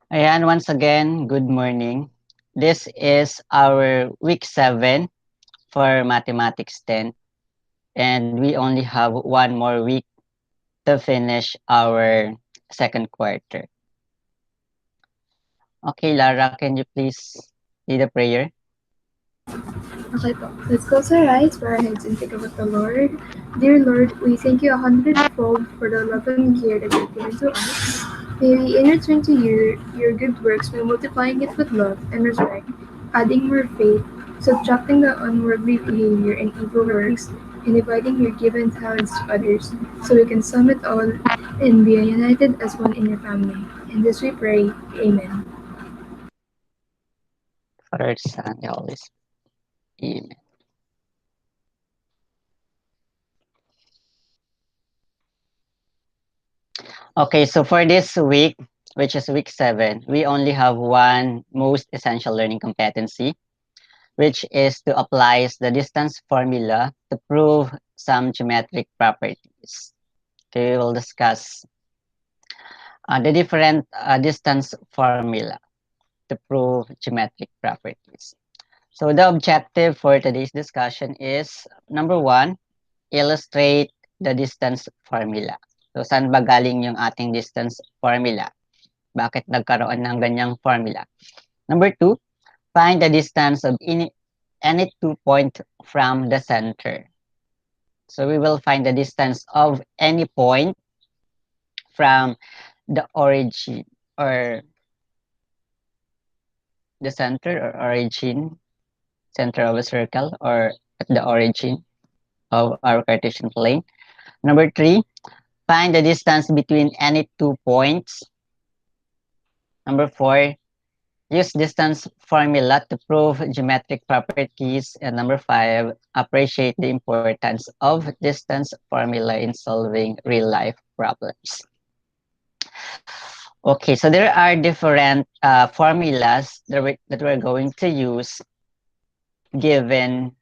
Ayan, once again, good morning. This is our week 7 for Mathematics 10, and we only have one more week to finish our second quarter. Okay, Lara, can you please lead a prayer? Okay po. Let's close our eyes, bow our heads, and think about the Lord. Dear Lord, we thank you a hundredfold for the love and care that you've given to us. May we in return to you your good works by multiplying it with love and respect, adding more faith, subtracting the unworldly behavior and evil works, and dividing your given talents to others, so we can sum it all and be united as one in your family. In this we pray. Amen. Father, Son, and Holy Spirit. Amen. Okay, so for this week, which is week 7, we only have one most essential learning competency, which is to apply the distance formula to prove some geometric properties. Okay, we will discuss the different distance formula to prove geometric properties. So the objective for today's discussion is, number 1, illustrate the distance formula. So saan ba galing yung ating distance formula? Bakit nagkaroon ng ganyang formula? Number 2, find the distance of any 2 point from the center. So we will find the distance of any point from the origin or the center or origin, center of a circle or at the origin of our Cartesian plane. Number 3, find the distance between any 2 points. Number 4, use distance formula to prove geometric properties. And number 5, appreciate the importance of distance formula in solving real life problems. Okay, so there are different formulas that we're going to use given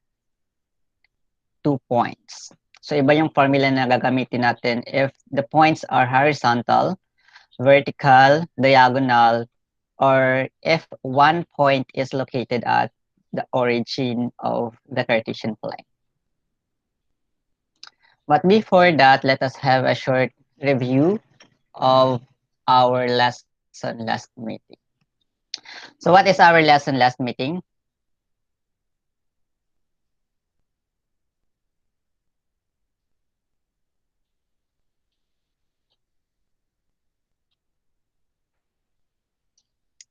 2 points. So iba yung formula na gagamitin natin if the points are horizontal, vertical, diagonal, or if one point is located at the origin of the Cartesian plane. But before that, let us have a short review of our lesson last meeting. So what is our lesson last meeting?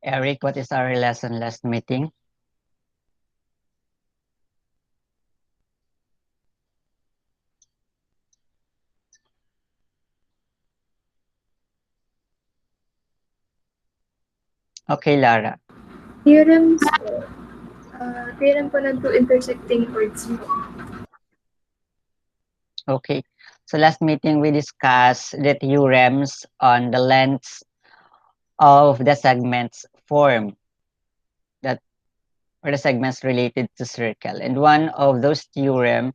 Eric, what is our lesson last meeting? Okay, Lara. Theorems po. Theorem po ng two intersecting chords po. Okay. So last meeting we discussed the theorems on the lengths of the segments formed that or the segments related to circle. And one of those theorem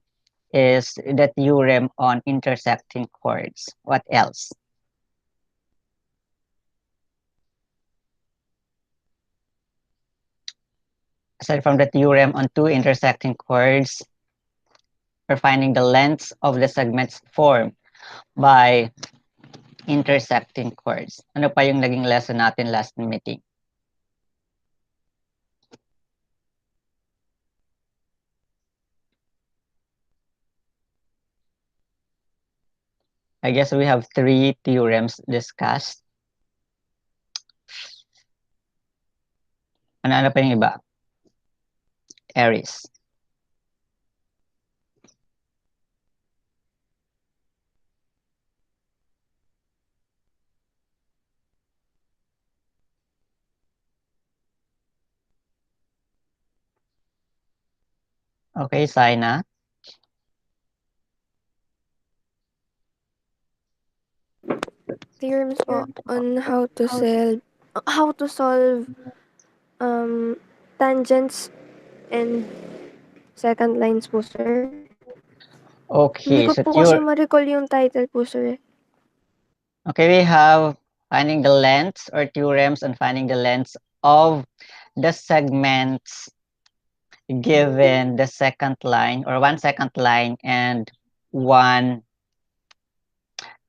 is the theorem on intersecting chords. What else? Aside from the theorem on two intersecting chords, we're finding the lengths of the segments formed by intersecting chords. Ano pa yung naging lesson natin last meeting? I guess we have 3 theorems discussed. Ano pa yung iba? Aries. Okay, Saina. Theorems po on how to solve tangents and second lines po, sir. Hindi Okay, ko so po kasi ma-recall yung title po, sir. Okay, we have finding the lengths or theorems on finding the lengths of the segments given the second line or 1 second line and 1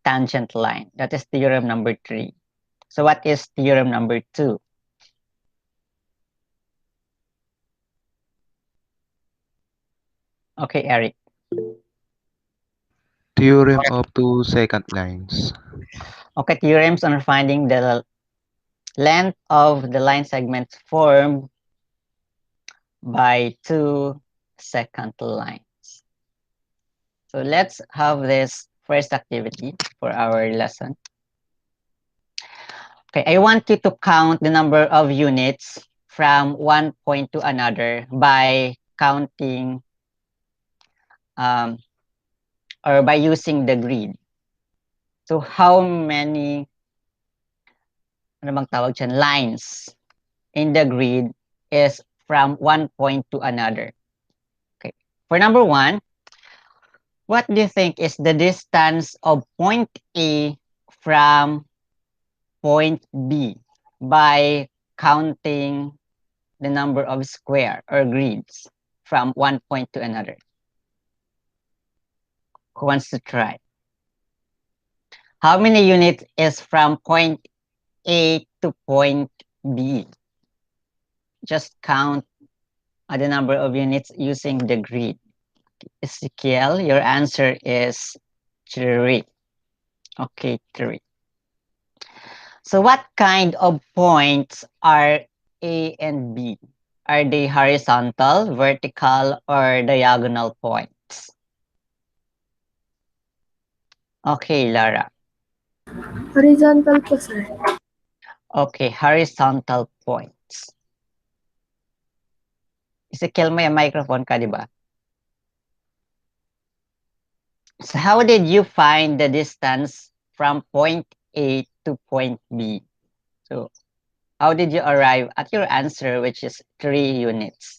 tangent line. That is theorem number 3. So what is theorem number 2? Okay, Eric. Theorem of 2 second lines. Okay, theorems on finding the length of the line segments formed by 2 second lines. So let's have this first activity for our lesson. Okay, I want you to count the number of units from one point to another by counting or by using the grid. So how many ano bang tawag dyan, lines in the grid is from one point to another? Okay. For number 1, what do you think is the distance of point A from point B by counting the number of square or grids from one point to another? Who wants to try? How many units is from point A to point B? Just count the number of units using the grid. Ezekiel, your answer is 3. Okay, 3. So what kind of points are A and B? Are they horizontal, vertical, or diagonal points? Okay, Lara. Horizontal po, sir. Okay, horizontal points. Ezekiel, may microphone ka, di ba? So how did you find the distance from point A to point B? So how did you arrive at your answer, which is 3 units?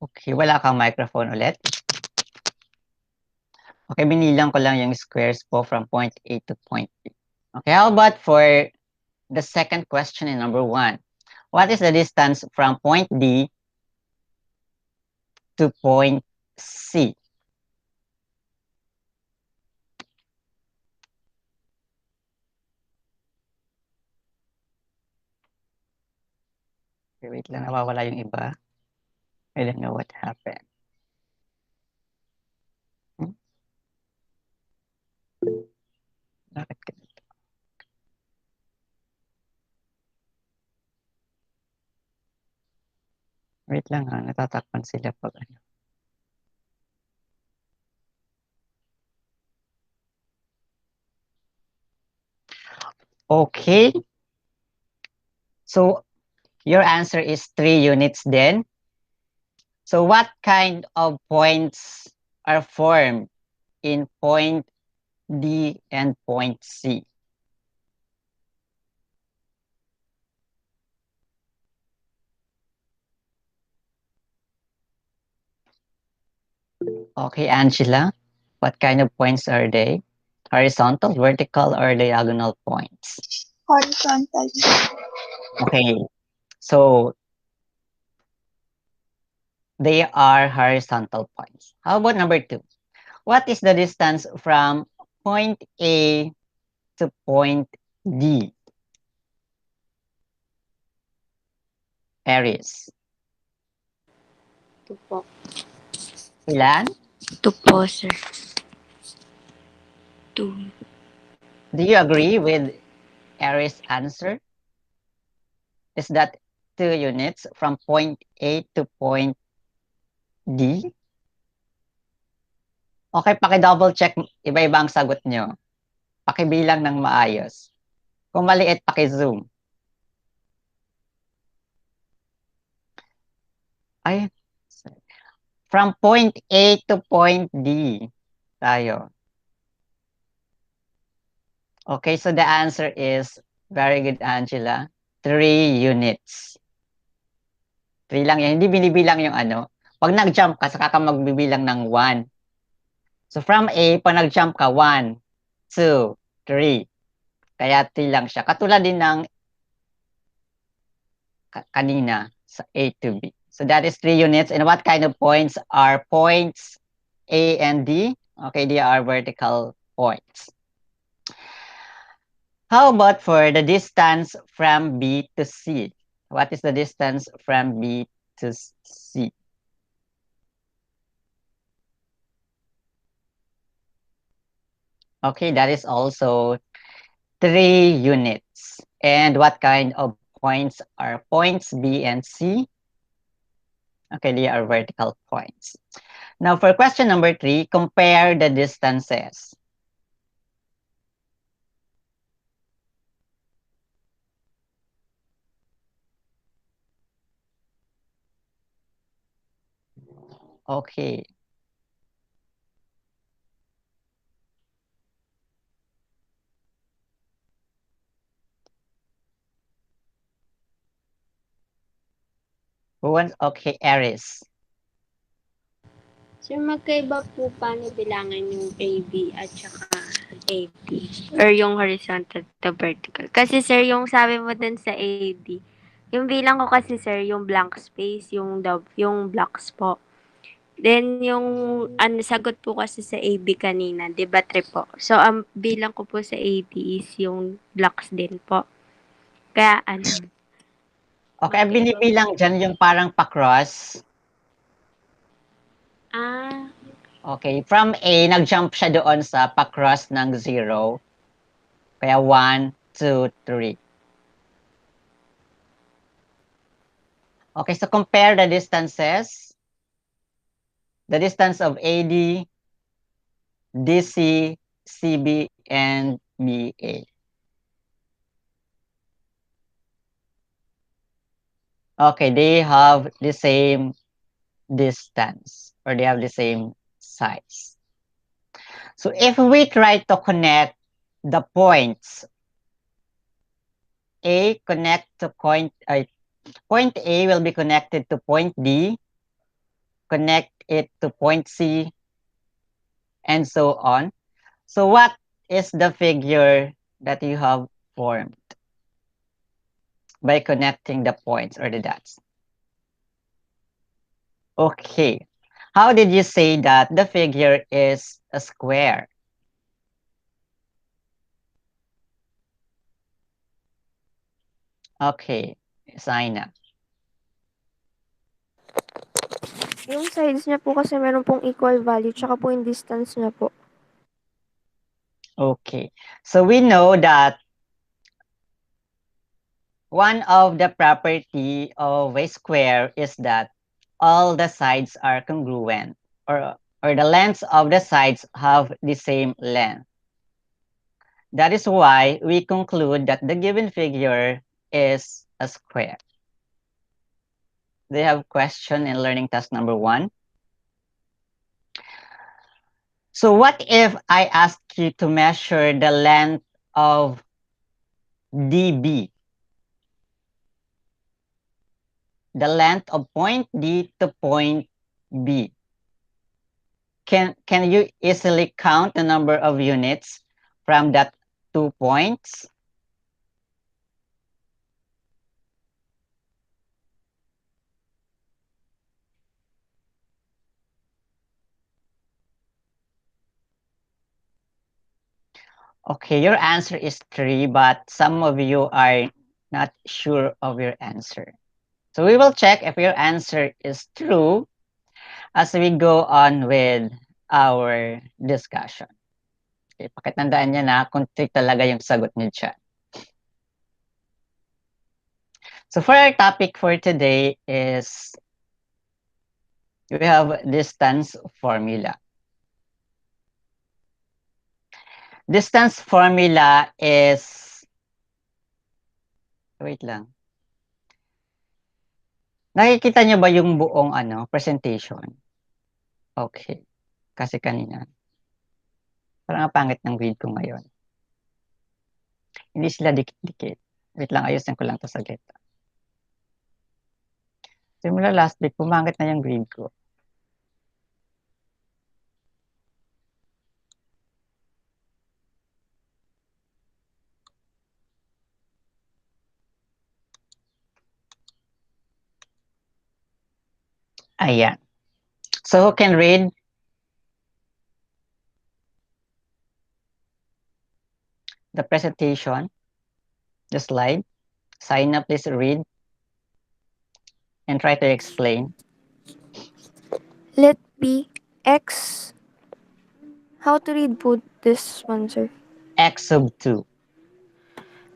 Okay, wala kang microphone ulit. Okay, binilang ko lang yung squares po from point A to point B. Okay, how about for the second question in number 1? What is the distance from point D to point C? Okay, wait lang, nawawala yung iba. I don't know what happened. Bakit ganito? Wait lang ha, natatakpan sila pag ano. Okay. So your answer is 3 units then. So what kind of points are formed in point D and point C? Okay, Angela, what kind of points are they? Horizontal, vertical, or diagonal points? Horizontal. Okay, so they are horizontal points. How about number 2? What is the distance from point A to point D? Aries. 2 po. Ilan? 2 po, sir. 2. Do you agree with Aries' answer? Is that 2 units from point A to point D? Okay, paki-double check, iba-iba ang sagot nyo. Pakibilang ng maayos. Kung maliit, paki-zoom. Ay, From point A to point D tayo. Okay, so the answer is, very good, Angela, 3 units. 3 lang yan. Hindi binibilang yung ano. Pag nag-jump ka, saka ka magbibilang ng 1. So from A, pag nag-jump ka, 1, 2, 3. Kaya 3 lang siya. Katulad din ng kanina sa A to B. So that is 3 units. And what kind of points are points A and D? Okay, they are vertical points. How about for the distance from B to C? What is the distance from B to C? Okay, that is also 3 units. And what kind of points are points B and C? Okay, they are vertical points. Now for question number 3, compare the distances. Okay. Who wants? Okay, Aris. Sir, magkaiba po paano bilangan yung AB at saka AP? Or yung horizontal to vertical? Kasi sir, yung sabi mo dun sa AB, yung bilang ko kasi sir, yung blank space, yung blocks po. Then, yung sagot po kasi sa AB kanina, di ba 3 po? So, ang bilang ko po sa AB is yung blocks din po. Kaya Okay, ang binibilang dyan yung parang pa-cross. Okay, from A, nag-jump siya doon sa pa-cross ng 0. Kaya 1, 2, 3. Okay, so compare the distances. The distance of AD, DC, CB, and BA. Okay, they have the same distance, or they have the same size. So if we try to connect the points, A connect to point A will be connected to point D, connect it to point C, and so on. So what is the figure that you have formed by connecting the points or the dots? Okay. How did you say that the figure is a square? Okay, Zaina. Yung sides niya po kasi meron pong equal value, tsaka po yung distance niya po. Okay. So we know that one of the property of a square is that all the sides are congruent, or the lengths of the sides have the same length. That is why we conclude that the given figure is a square. Do you have a question in learning task number 1? So what if I ask you to measure the length of DB? The length of point D to point B. Can you easily count the number of units from that 2 points? Okay, your answer is 3, but some of you are not sure of your answer. So we will check if your answer is true as we go on with our discussion. Okay, pakitandaan niya na kung trick talaga yung sagot niyo dyan. So for our topic for today is, we have distance formula. Distance formula is, wait lang. Nakikita niyo ba yung buong presentation? Okay. Kasi kanina, parang ang pangit ng grade ko ngayon. Hindi sila dikit-dikit. Wait lang, ayusin ko lang to saglit. Simula last week, pumangit na yung grade ko. Ayan. So who can read the presentation, the slide? Sign up, please read and try to explain. Let P X. How to read po this one, sir? X sub 2.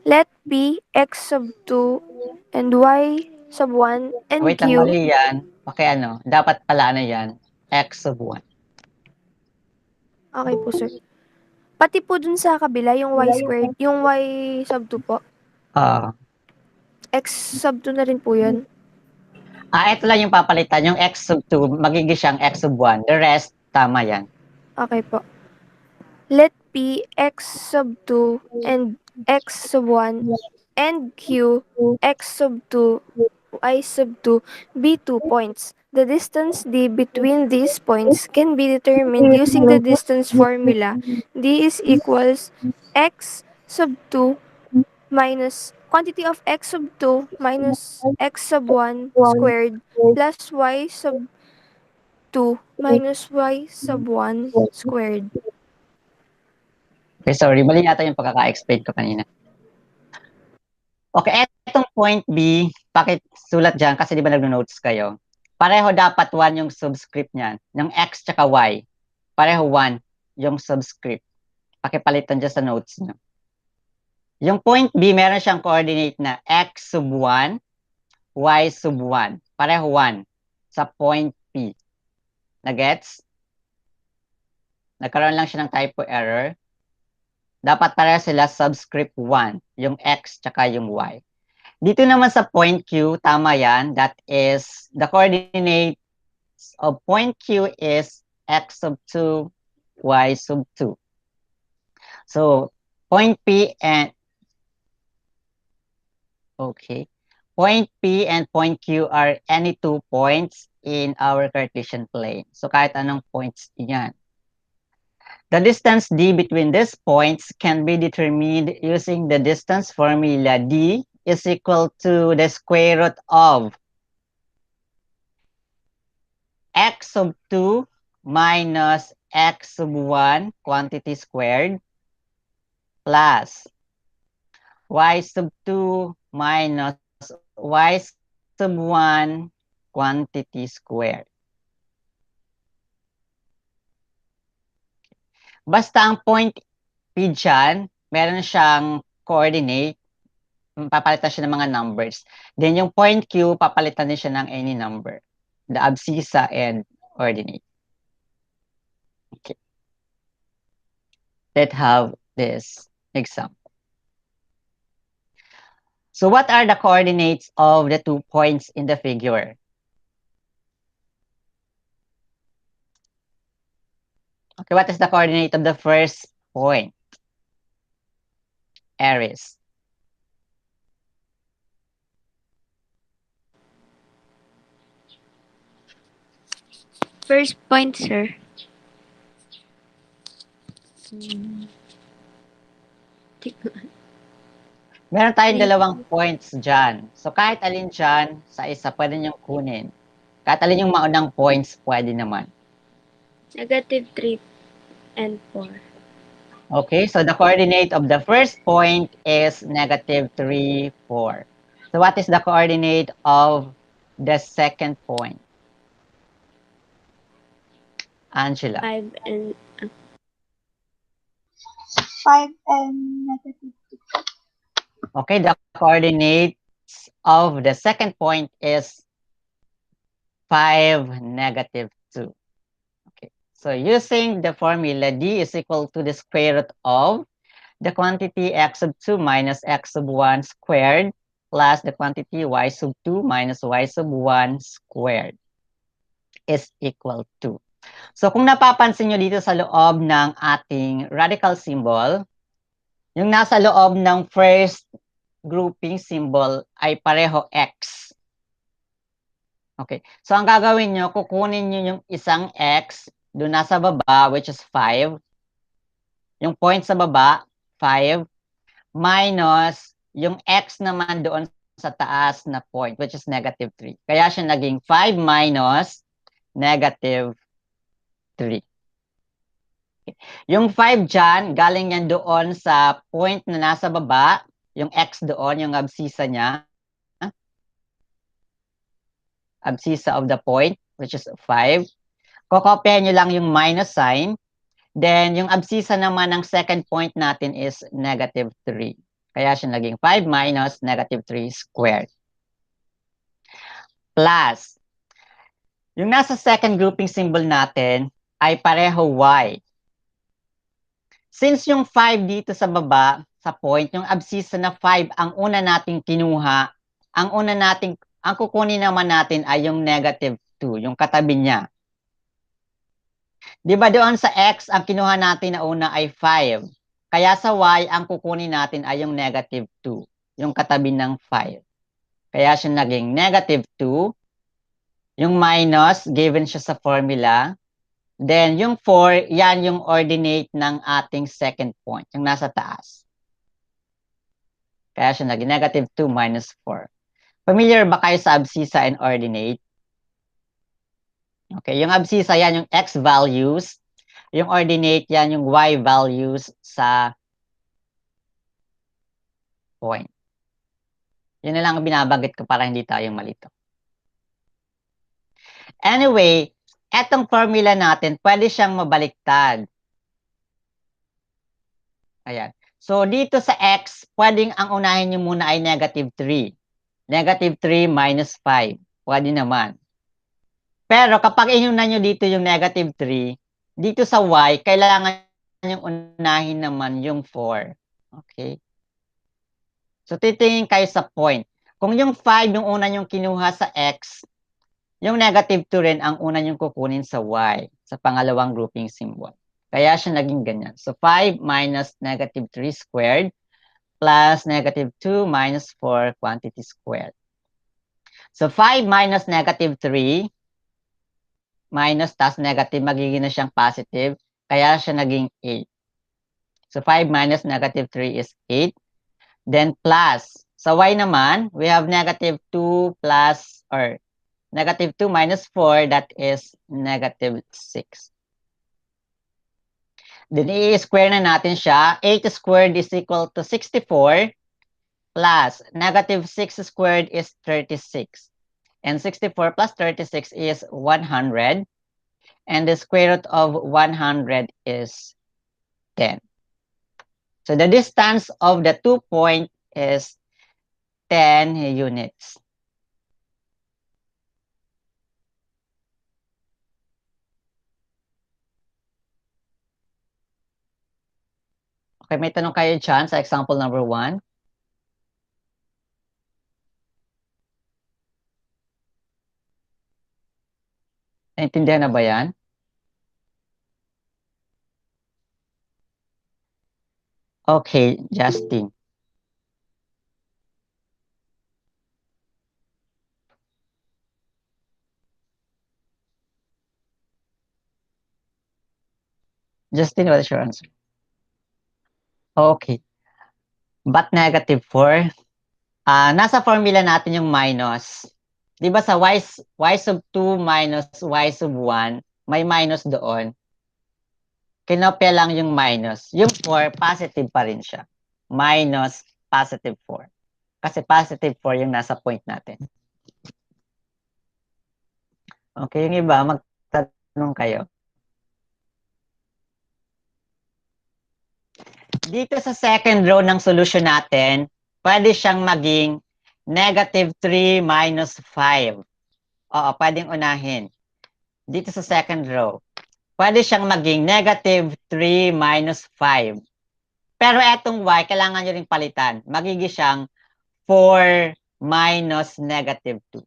Let P X sub 2 and Y sub 1 and Wait lang, Q. mali yan. Okay, dapat pala yan. X sub 1. Okay po, sir. Pati po dun sa kabila, yung Y squared, yung Y sub 2 po. X sub 2 na rin po yun. Ito lang yung papalitan. Yung X sub 2, magiging siyang X sub 1. The rest, tama yan. Okay po. Let P X sub 2 and X sub 1 and Q X sub 2 Y sub 2 be 2 points. The distance d between these points can be determined using the distance formula. D is equals x sub 2 minus quantity of x sub 2 minus x sub 1 squared plus y sub 2 minus y sub 1 squared. Okay, sorry. Mali yata yung pagkaka-explain ko kanina. Okay, etong point B, pakisulat dyan kasi di ba nag-notes kayo? Pareho dapat 1 yung subscript niyan. Yung X tsaka Y. Pareho 1 yung subscript. Pakipalitan dyan sa notes nyo. Yung point B, meron siyang coordinate na X sub 1, Y sub 1. Pareho 1 sa point P. Nagets? Nagkaroon lang siya ng typo error. Dapat pareho sila subscript 1, yung X tsaka yung Y. Dito naman sa point Q, tama yan. That is, the coordinates of point Q is X sub 2, Y sub 2. So, point P and okay. Point P and point Q are any 2 points in our Cartesian plane. So, kahit anong points yan. The distance d between these points can be determined using the distance formula. D is equal to the square root of x sub 2 minus x sub 1 quantity squared plus y sub 2 minus y sub 1 quantity squared. Basta ang point P dyan, meron siyang coordinate, papalitan siya ng mga numbers. Then yung point Q, papalitan din siya ng any number. The abscissa and coordinate. Okay. Let's have this example. So what are the coordinates of the 2 points in the figure? Okay, what is the coordinate of the first point? Aries. First point, sir. Meron tayong dalawang points dyan. So kahit alin dyan, sa isa, pwede niyong kunin. Kahit alin yung maunang points, pwede naman. Negative 3 and 4. Okay, so the coordinate of the first point is negative 3, 4. So what is the coordinate of the second point? Angela. 5 and 5 and negative 2. Okay, the coordinates of the second point is 5, negative 2. Okay, so using the formula, D is equal to the square root of the quantity x sub 2 minus x sub 1 squared plus the quantity y sub 2 minus y sub 1 squared is equal to. So kung napapansin nyo dito sa loob ng ating radical symbol, yung nasa loob ng first grouping symbol ay pareho X. Okay. So ang gagawin nyo, kukunin nyo yung isang X doon nasa baba, which is 5. Yung point sa baba, 5, minus yung X naman doon sa taas na point, which is negative 3. Kaya siya naging 5 minus negative 3. Okay. Yung 5 dyan, galing yan doon sa point na nasa baba, yung X doon, yung abscissa niya. Abscissa of the point, which is 5. Kokopyahin nyo lang yung minus sign. Then, yung abscissa naman ng second point natin is negative 3. Kaya siya naging 5 minus negative 3 squared. Plus, yung nasa second grouping symbol natin ay pareho Y. Since yung 5 dito sa baba, sa point, yung abscissa na 5 ang una nating kinuha, ang kukunin naman natin ay yung negative 2, yung katabi niya. Di ba doon sa X, ang kinuha natin na una ay 5. Kaya sa Y, ang kukunin natin ay yung negative 2, yung katabi ng 5. Kaya siya naging negative 2. Yung minus, given siya sa formula. Then, yung 4, yan yung ordinate ng ating second point, yung nasa taas. Kaya siya naging negative 2 minus 4. Familiar ba kayo sa abscissa and ordinate? Okay, yung abscissa, yan yung X values. Yung ordinate, yan yung Y values sa point. Yun na lang ang binabanggit ko para hindi tayo malito. Anyway, etong formula natin, pwede siyang mabaliktad. Ayan. So, dito sa X, pwedeng ang unahin nyo muna ay negative 3. Negative 3 minus 5. Pwede naman. Pero kapag inunan nyo dito yung negative 3, dito sa Y, kailangan yung unahin naman yung 4. Okay? So, titingin kayo sa point. Kung yung 5 yung una yung kinuha sa X, yung negative 2 rin ang una yung kukunin sa Y, sa pangalawang grouping symbol. Kaya siya naging ganyan. So, 5 minus negative 3 squared plus negative 2 minus 4 quantity squared. So, 5 minus negative 3 minus tas negative, magiging na siyang positive. Kaya siya naging 8. So, 5 minus negative 3 is 8. Then, plus. Sa Y naman, we have negative 2 plus, or negative 2 minus 4, that is negative 6. Then, i-square na natin siya. 8 squared is equal to 64 plus negative 6 squared is 36. And 64 plus 36 is 100. And the square root of 100 is 10. So, the distance of the 2 points is 10 units. Okay, may tanong kayo dyan sa example number 1. Naintindihan na ba yan? Okay, Justin. Justin, what is your answer? Okay. But negative 4? Nasa formula natin yung minus. Di ba sa y sub 2 minus y sub 1, may minus doon. Kinopya lang yung minus. Yung 4, positive pa rin siya. Minus positive 4. Kasi positive 4 yung nasa point natin. Okay, yung iba, magtanong kayo. Dito sa second row ng solution natin, pwede siyang maging negative 3 minus 5. Oo, pwedeng unahin. Dito sa second row, pwede siyang maging negative 3 minus 5. Pero etong y, kailangan nyo rin palitan. Magiging siyang 4 minus negative 2.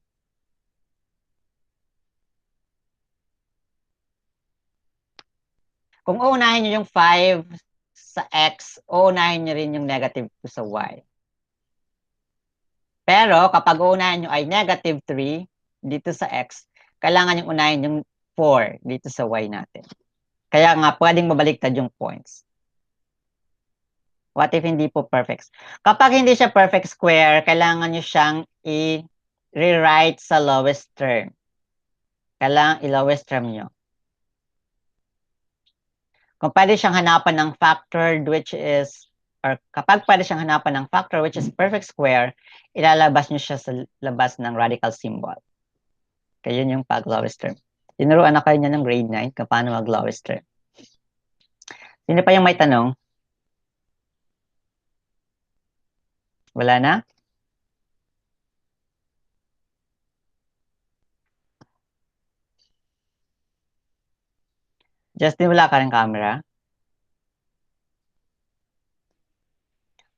Kung uunahin nyo yung 5 sa x, uunahin nyo rin yung negative 2 sa y. Pero kapag uunahin nyo ay negative 3 dito sa x, kailangan yung unahin yung 4 dito sa y natin. Kaya nga, pwedeng mabaliktad yung points. What if hindi po perfect? Kapag hindi siya perfect square, kailangan nyo siyang i-rewrite sa lowest term. Kailangan i-lowest term nyo. Kung pwede siyang hanapan ng factor which is, or kapag pwede siyang hanapan ng factor which is perfect square, ilalabas nyo siya sa labas ng radical symbol. Kaya yun yung pag-lowest term. Tinuruan na kayo niya ng grade 9 kung paano mag-lowest term. Sino pa yung may tanong? Wala na? Justin, wala ka rin camera?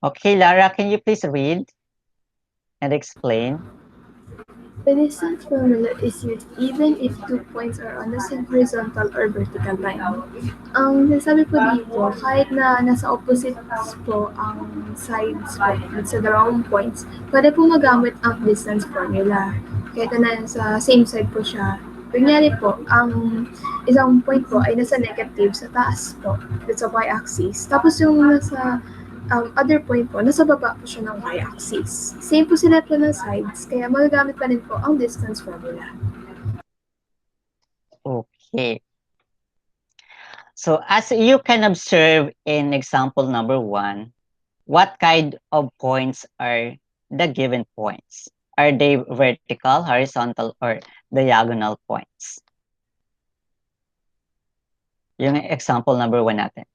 Okay, Lara, can you please read and explain? The distance formula is used even if 2 points are on the same horizontal or vertical line. Ang sabi po dito, kahit na nasa opposites po ang sides po sa dalawang points, pwede po magamit ang distance formula. Kahit na nasa same side po siya. Kunyari po, ang isang point po ay nasa negative sa taas po, sa y-axis. Tapos yung nasa other point po, nasa baba po siya ng y-axis. Same po sila po ng sides, kaya magagamit pa rin po ang distance formula. Okay. So as you can observe in example number 1, what kind of points are the given points? Are they vertical, horizontal, or diagonal points? Yung example number 1 natin.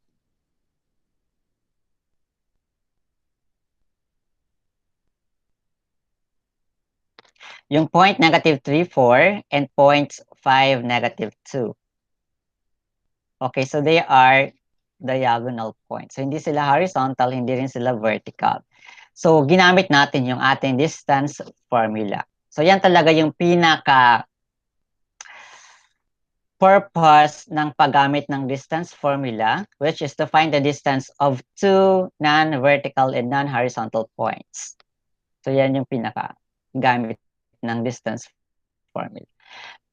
Yung point negative 3, 4, and point 5, negative 2. Okay, so they are diagonal points. So, hindi sila horizontal, hindi rin sila vertical. So, ginamit natin yung ating distance formula. So, yan talaga yung pinaka purpose ng paggamit ng distance formula, which is to find the distance of two non-vertical and non-horizontal points. So, yan yung pinaka gamit ng distance formula.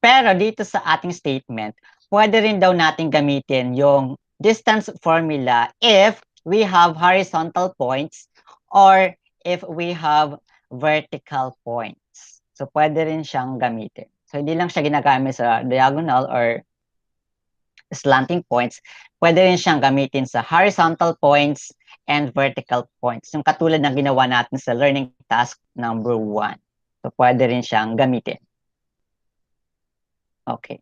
Pero dito sa ating statement, pwede rin daw natin gamitin yung distance formula if we have horizontal points or if we have vertical points. So, pwede rin siyang gamitin. So, hindi lang siya ginagamit sa diagonal or slanting points. Pwede rin siyang gamitin sa horizontal points and vertical points. Yung katulad ng ginawa natin sa learning task number 1. So, pwede rin siyang gamitin. Okay.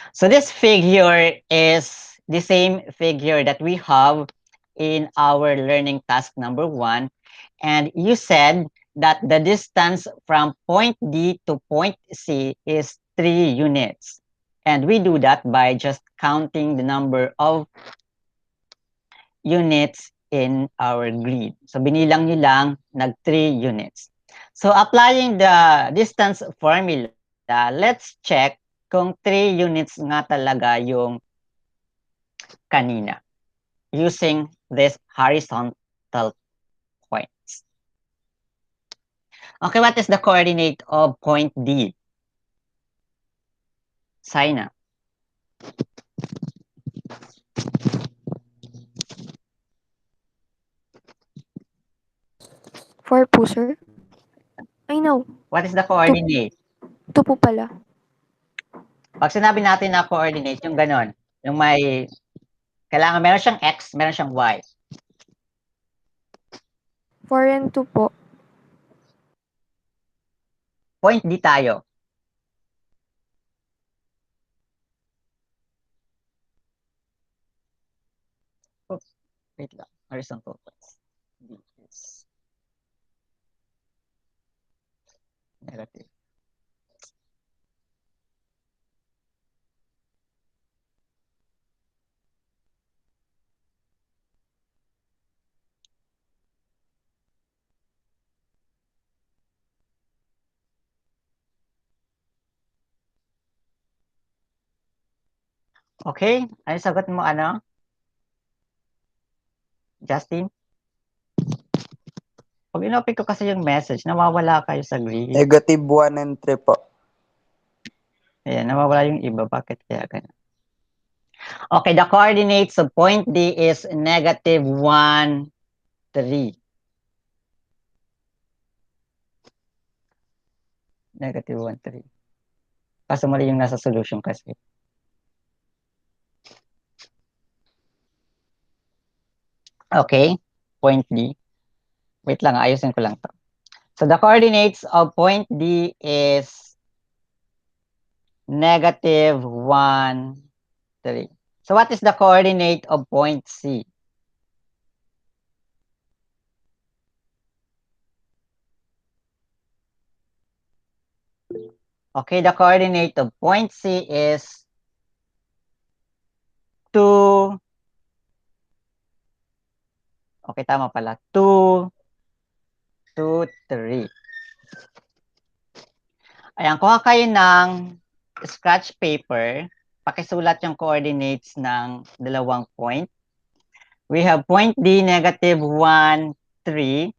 So, this figure is the same figure that we have in our learning task number 1. And you said that the distance from point D to point C is 3 units. And we do that by just counting the number of units in our grid. So, binilang nyo lang, nag 3 units. So, applying the distance formula, let's check kung 3 units nga talaga yung kanina using this horizontal points. Okay, what is the coordinate of point D? Saina. Four po, sir. I know. What is the coordinate? 2 po pala. Pag sinabi natin na coordinate, yung ganon, yung may, kailangan meron siyang X, meron siyang Y. 4 and 2 po. Point D tayo. Oops, wait lang. Horizontal points. D is negative. Okay, ano sagot mo, ano? Justin? Pag inopen ko kasi yung message, nawawala kayo sa grid. Negative 1 and 3 po. Ayan, nawawala yung iba. Bakit kaya ganun? Okay, the coordinates of point D is negative 1, 3. Negative 1, 3. Kaso mali yung nasa solution kasi. Okay, point D. Wait lang, ayusin ko lang to. So the coordinates of point D is negative 1, 3. So what is the coordinate of point C? Okay, the coordinate of point C is 2. Okay, tama pala. 2, 2, 3. Ayan, kuha kayo ng scratch paper. Pakisulat yung coordinates ng dalawang point. We have point D, negative 1, 3.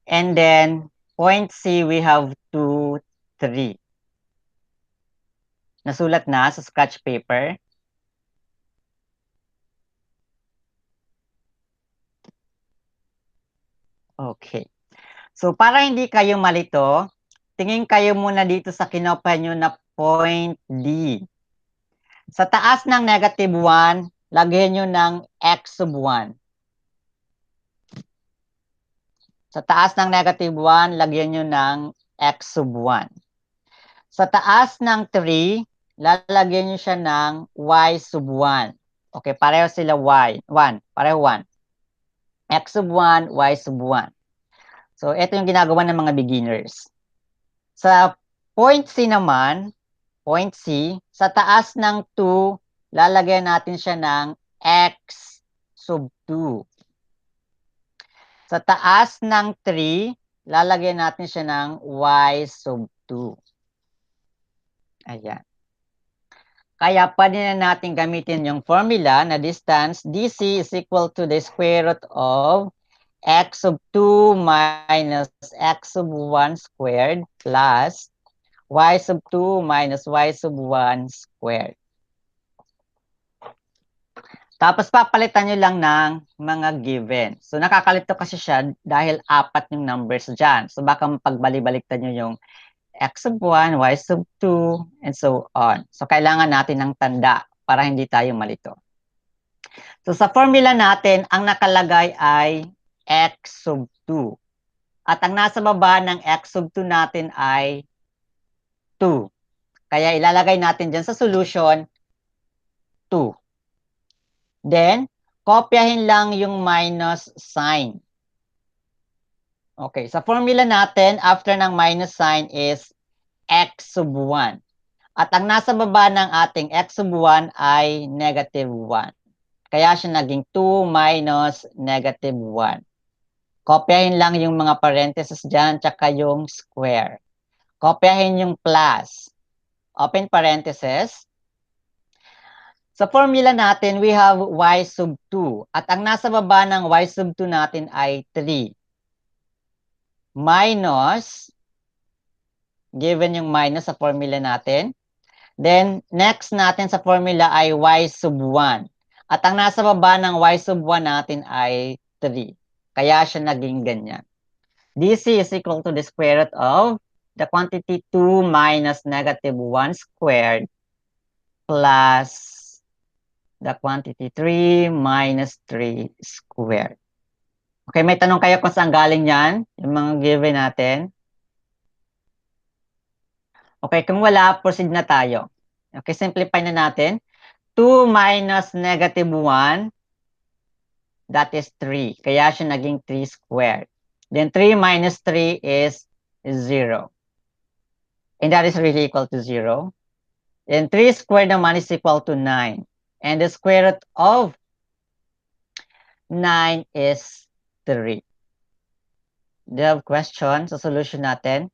And then, point C, we have 2, 3. Nasulat na sa scratch paper. Okay. So, para hindi kayo malito, tingin kayo muna dito sa kinopa nyo na point D. Sa taas ng negative 1, lagyan nyo ng x sub 1. Sa taas ng negative 1, lagyan nyo ng x sub 1. Sa taas ng 3, lalagyan nyo siya ng y sub 1. Okay, pareho sila y. 1. Pareho 1. X sub 1, y sub 1. So, ito yung ginagawa ng mga beginners. Sa point C naman, point C, sa taas ng 2, lalagyan natin siya ng x sub 2. Sa taas ng 3, lalagyan natin siya ng y sub 2. Ayan. Kaya pwede na natin gamitin yung formula na distance DC is equal to the square root of x sub 2 minus x sub 1 squared plus y sub 2 minus y sub 1 squared. Tapos papalitan nyo lang ng mga given. So nakakalito kasi siya dahil 4 yung numbers dyan. So baka pagbalik-baliktad nyo yung x sub 1, y sub 2, and so on. So kailangan natin ng tanda para hindi tayo malito. So sa formula natin, ang nakalagay ay x sub 2. At ang nasa baba ng x sub 2 natin ay 2. Kaya ilalagay natin dyan sa solution 2. Then, kopyahin lang yung minus sign. Okay, sa formula natin, after ng minus sign is x sub 1. At ang nasa baba ng ating x sub 1 ay negative 1. Kaya siya naging 2 minus negative 1. Kopyahin lang yung mga parentheses dyan, tsaka yung square. Kopyahin yung plus. Open parentheses. Sa formula natin, we have y sub 2. At ang nasa baba ng y sub 2 natin ay 3. Minus, given yung minus sa formula natin. Then, next natin sa formula ay y sub 1. At ang nasa baba ng y sub 1 natin ay 3. Kaya siya naging ganyan. DC is equal to the square root of the quantity 2 minus negative 1 squared plus the quantity 3 minus 3 squared. Okay, may tanong kayo kung saan galing yan? Yung mga given natin. Okay, kung wala, proceed na tayo. Okay, simplify na natin. 2 minus negative 1, that is 3. Kaya siya naging 3 squared. Then 3 minus 3 is 0. And that is really equal to 0. Then 3 squared naman is equal to 9. And the square root of 9 is 3. Do you have questions sa solution natin?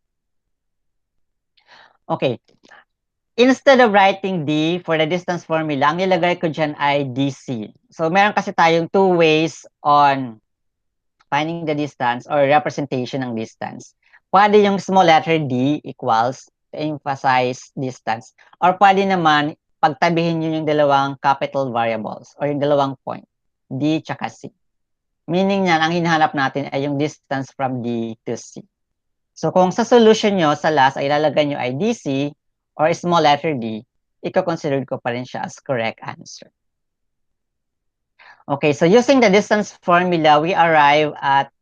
Okay. instead of writing D for the distance formula, ang nilagay ko dyan ay DC. So, meron kasi tayong two ways on finding the distance or representation ng distance. Pwede yung small letter D equals to emphasize distance. Or pwede naman, pagtabihin nyo yung dalawang capital variables or yung dalawang point, D tsaka C. Meaning niyan, ang hinahanap natin ay yung distance from D to C. So, kung sa solution nyo, sa last, ay ilalagay nyo ay DC or small letter D, iko-consider ko pa rin siya as correct answer. Okay, so using the distance formula, we arrive at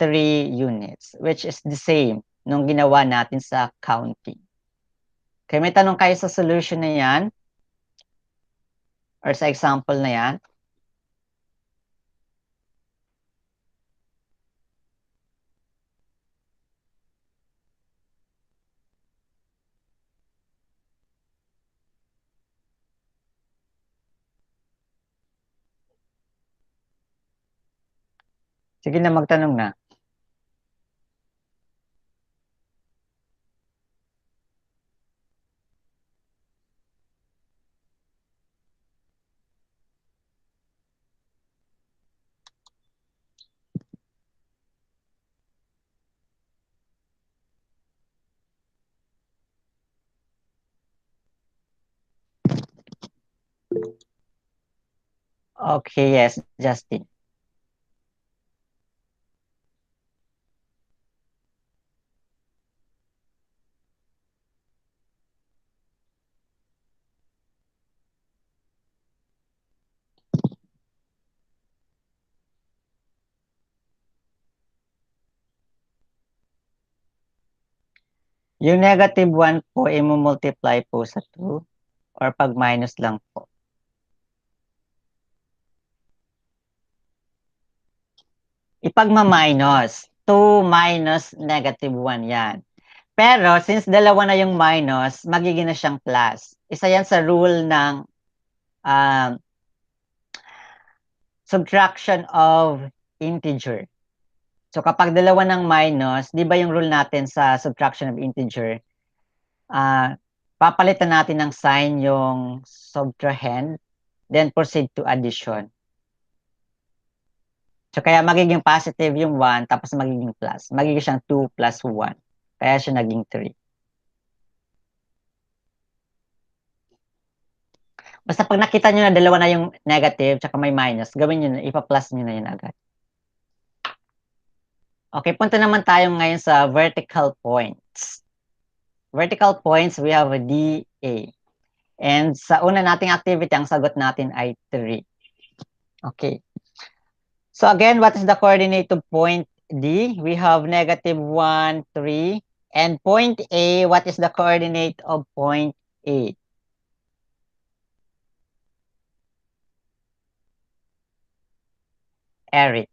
3 units, which is the same nung ginawa natin sa counting. Okay, may tanong kayo sa solution na yan? Or sa example na yan? Sige na, magtanong na. Okay, yes, Justin. Yung negative 1 po, i-multiply po sa 2 or pag minus lang po. Ipagma-minus. 2 minus negative 1 yan. Pero since dalawa na yung minus, magiging na siyang plus. Isa yan sa rule ng subtraction of integer. So kapag dalawa ng minus, di ba yung rule natin sa subtraction of integer, papalitan natin ng sign yung subtrahend, then proceed to addition. So kaya magiging positive yung 1, tapos magiging plus. Magiging siyang 2 plus 1. Kaya siya naging 3. Basta pag nakita nyo na dalawa na yung negative, tsaka may minus, gawin nyo na, ipa-plus nyo na yun agad. Okay, punta naman tayo ngayon sa vertical points. Vertical points, we have a D, A. And sa una nating activity, ang sagot natin ay 3. Okay. So again, what is the coordinate of point D? We have negative 1, 3. And point A, what is the coordinate of point A? Eric.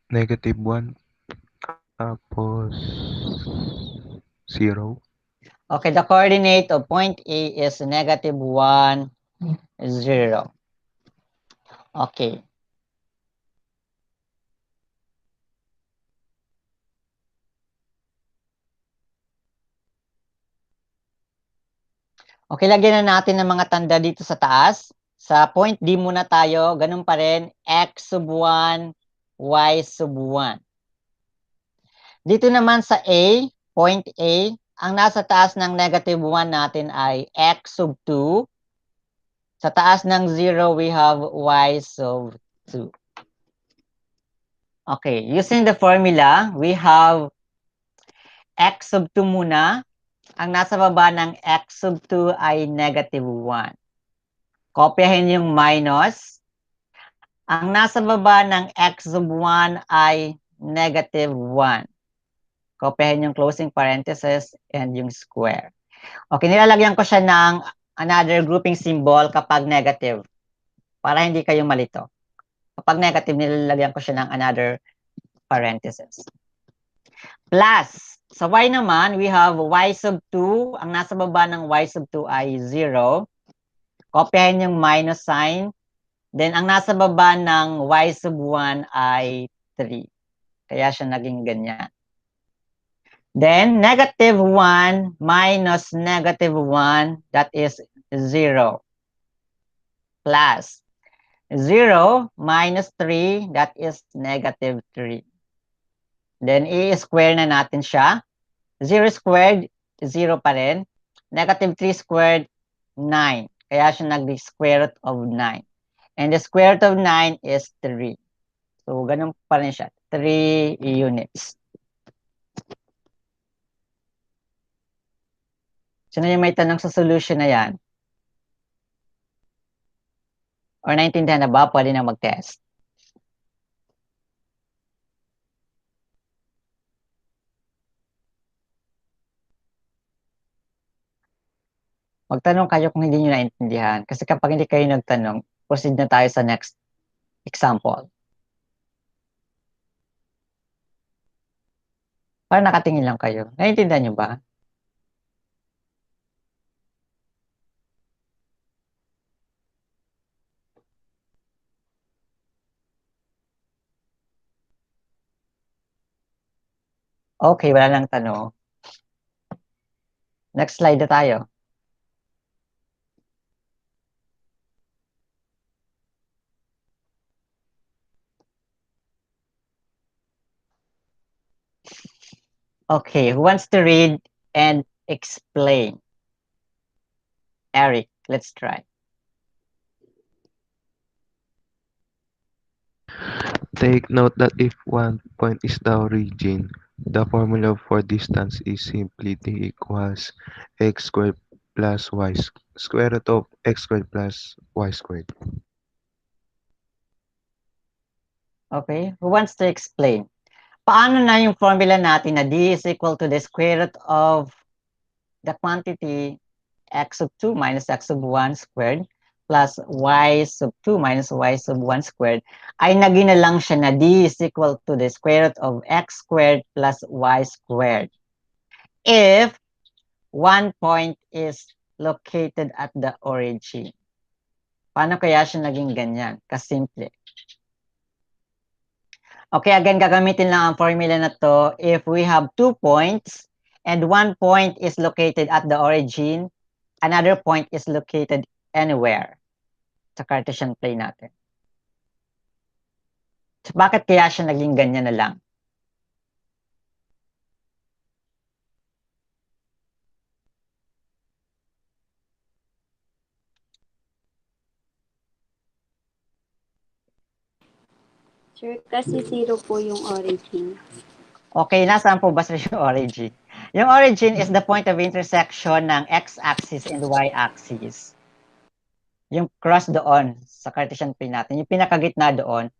Negative 1. Tapos 0. Okay, the coordinate of point A is negative 1, 0. Okay. Okay, lagyan na natin ng mga tanda dito sa taas. Sa point D muna tayo, ganun pa rin, x sub 1, y sub 1. Dito naman sa A, point A, ang nasa taas ng negative 1 natin ay x sub 2. Sa taas ng 0, we have y sub 2. Okay, using the formula, we have x sub 2 muna. Ang nasa baba ng x sub 2 ay negative 1. Kopyahin yung minus. Ang nasa baba ng x sub 1 ay negative 1. Kopyahin yung closing parenthesis and yung square. Okay, nilalagyan ko siya ng another grouping symbol kapag negative. Para hindi kayo malito. Kapag negative, nilalagyan ko siya ng another parenthesis. Plus, sa y naman, we have y sub 2. Ang nasa baba ng y sub 2 ay 0. Kopyahin yung minus sign. Then, ang nasa baba ng y sub 1 ay 3. Kaya siya naging ganyan. Then negative 1 minus negative 1, that is 0. Plus 0 minus 3, that is negative 3. Then i-square na natin siya. 0 squared, 0 pa rin. Negative 3 squared, 9. Kaya siya nag-square root of 9. And the square root of 9 is 3. So, ganun pa rin siya. 3 units. Sino yung may tanong sa solution na yan? Or naintindihan na ba? Pwede na mag-test. Magtanong kayo kung hindi nyo naintindihan. Kasi kapag hindi kayo nagtanong, proceed na tayo sa next example. Para nakatingin lang kayo. Naintindihan nyo ba? Okay, wala lang tanong. Next slide na tayo. Okay, who wants to read and explain? Eric, let's try. Take note that if one point is the origin, the formula for distance is simply d equals x squared plus y square root of x squared plus y squared. Okay, who wants to explain? Paano na yung formula natin na d is equal to the square root of the quantity x sub 2 minus x sub 1 squared plus y sub 2 minus y sub 1 squared ay naging na lang siya na d is equal to the square root of x squared plus y squared if one point is located at the origin. Paano kaya siya naging ganyan? Kasimple. Okay, again, gagamitin lang ang formula na to if we have 2 points and one point is located at the origin, another point is located anywhere sa Cartesian plane natin. So, bakit kaya siya naging ganyan na lang? Sir, kasi 0 po yung origin. Okay, nasaan po ba yung origin? Yung origin is the point of intersection ng x-axis and y-axis. Yung cross doon sa Cartesian plane natin, yung pinakagitna doon,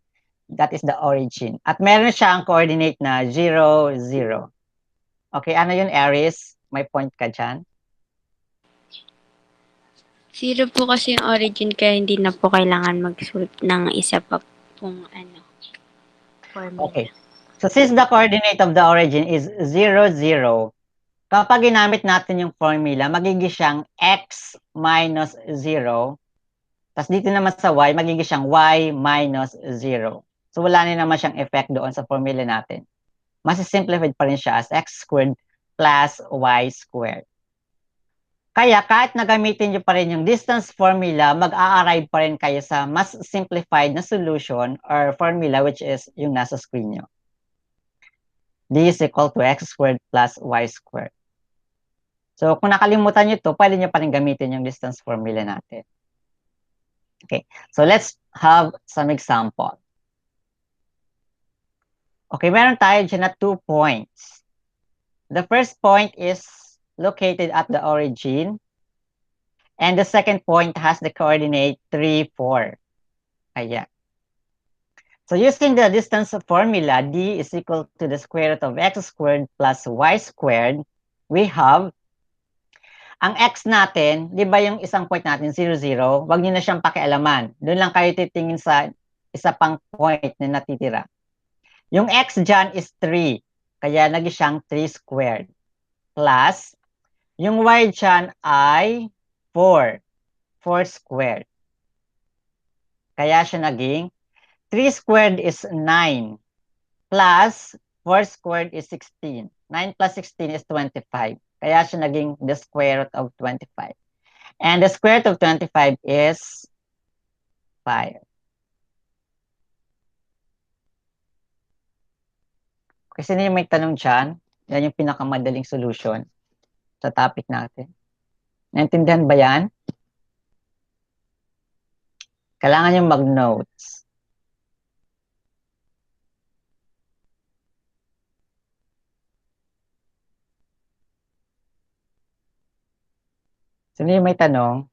that is the origin. At meron siyang coordinate na 0, 0. Okay, ano yun, Aries? May point ka dyan? 0 po kasi yung origin kaya hindi na po kailangan magsulat ng isa pa pong formula. Okay. So since the coordinate of the origin is 0, 0, kapag ginamit natin yung formula, magiging siyang x minus 0. Tapos dito naman sa y, magiging siyang y minus 0. So wala na naman siyang effect doon sa formula natin. Mas simplified pa rin siya as x squared plus y squared. Kaya kahit nagamitin nyo pa rin yung distance formula, mag-a-arrive pa rin kayo sa mas simplified na solution or formula which is yung nasa screen nyo. D is equal to x squared plus y squared. So kung nakalimutan nyo to, pwede nyo pa rin gamitin yung distance formula natin. Okay, so let's have some example. Okay, meron tayo dyan na 2 points. The first point is located at the origin. And the second point has the coordinate 3, 4. Ayan. So using the distance formula, d is equal to the square root of x squared plus y squared, we have, ang x natin, di ba yung isang point natin, 0, 0, wag nyo na siyang pakialaman. Doon lang kayo titingin sa isa pang point na natitira. Yung x dyan is 3, kaya naging siyang 3 squared. Plus, yung y dyan ay 4. 4 squared. Kaya siya naging 3 squared is 9 plus 4 squared is 16. 9 plus 16 is 25. Kaya siya naging the square root of 25. And the square root of 25 is 5. Kasi sino yung may tanong dyan? Yan yung pinakamadaling solution sa topic natin. Naintindihan ba yan? Kailangan yung mag-notes. Sino yung may tanong?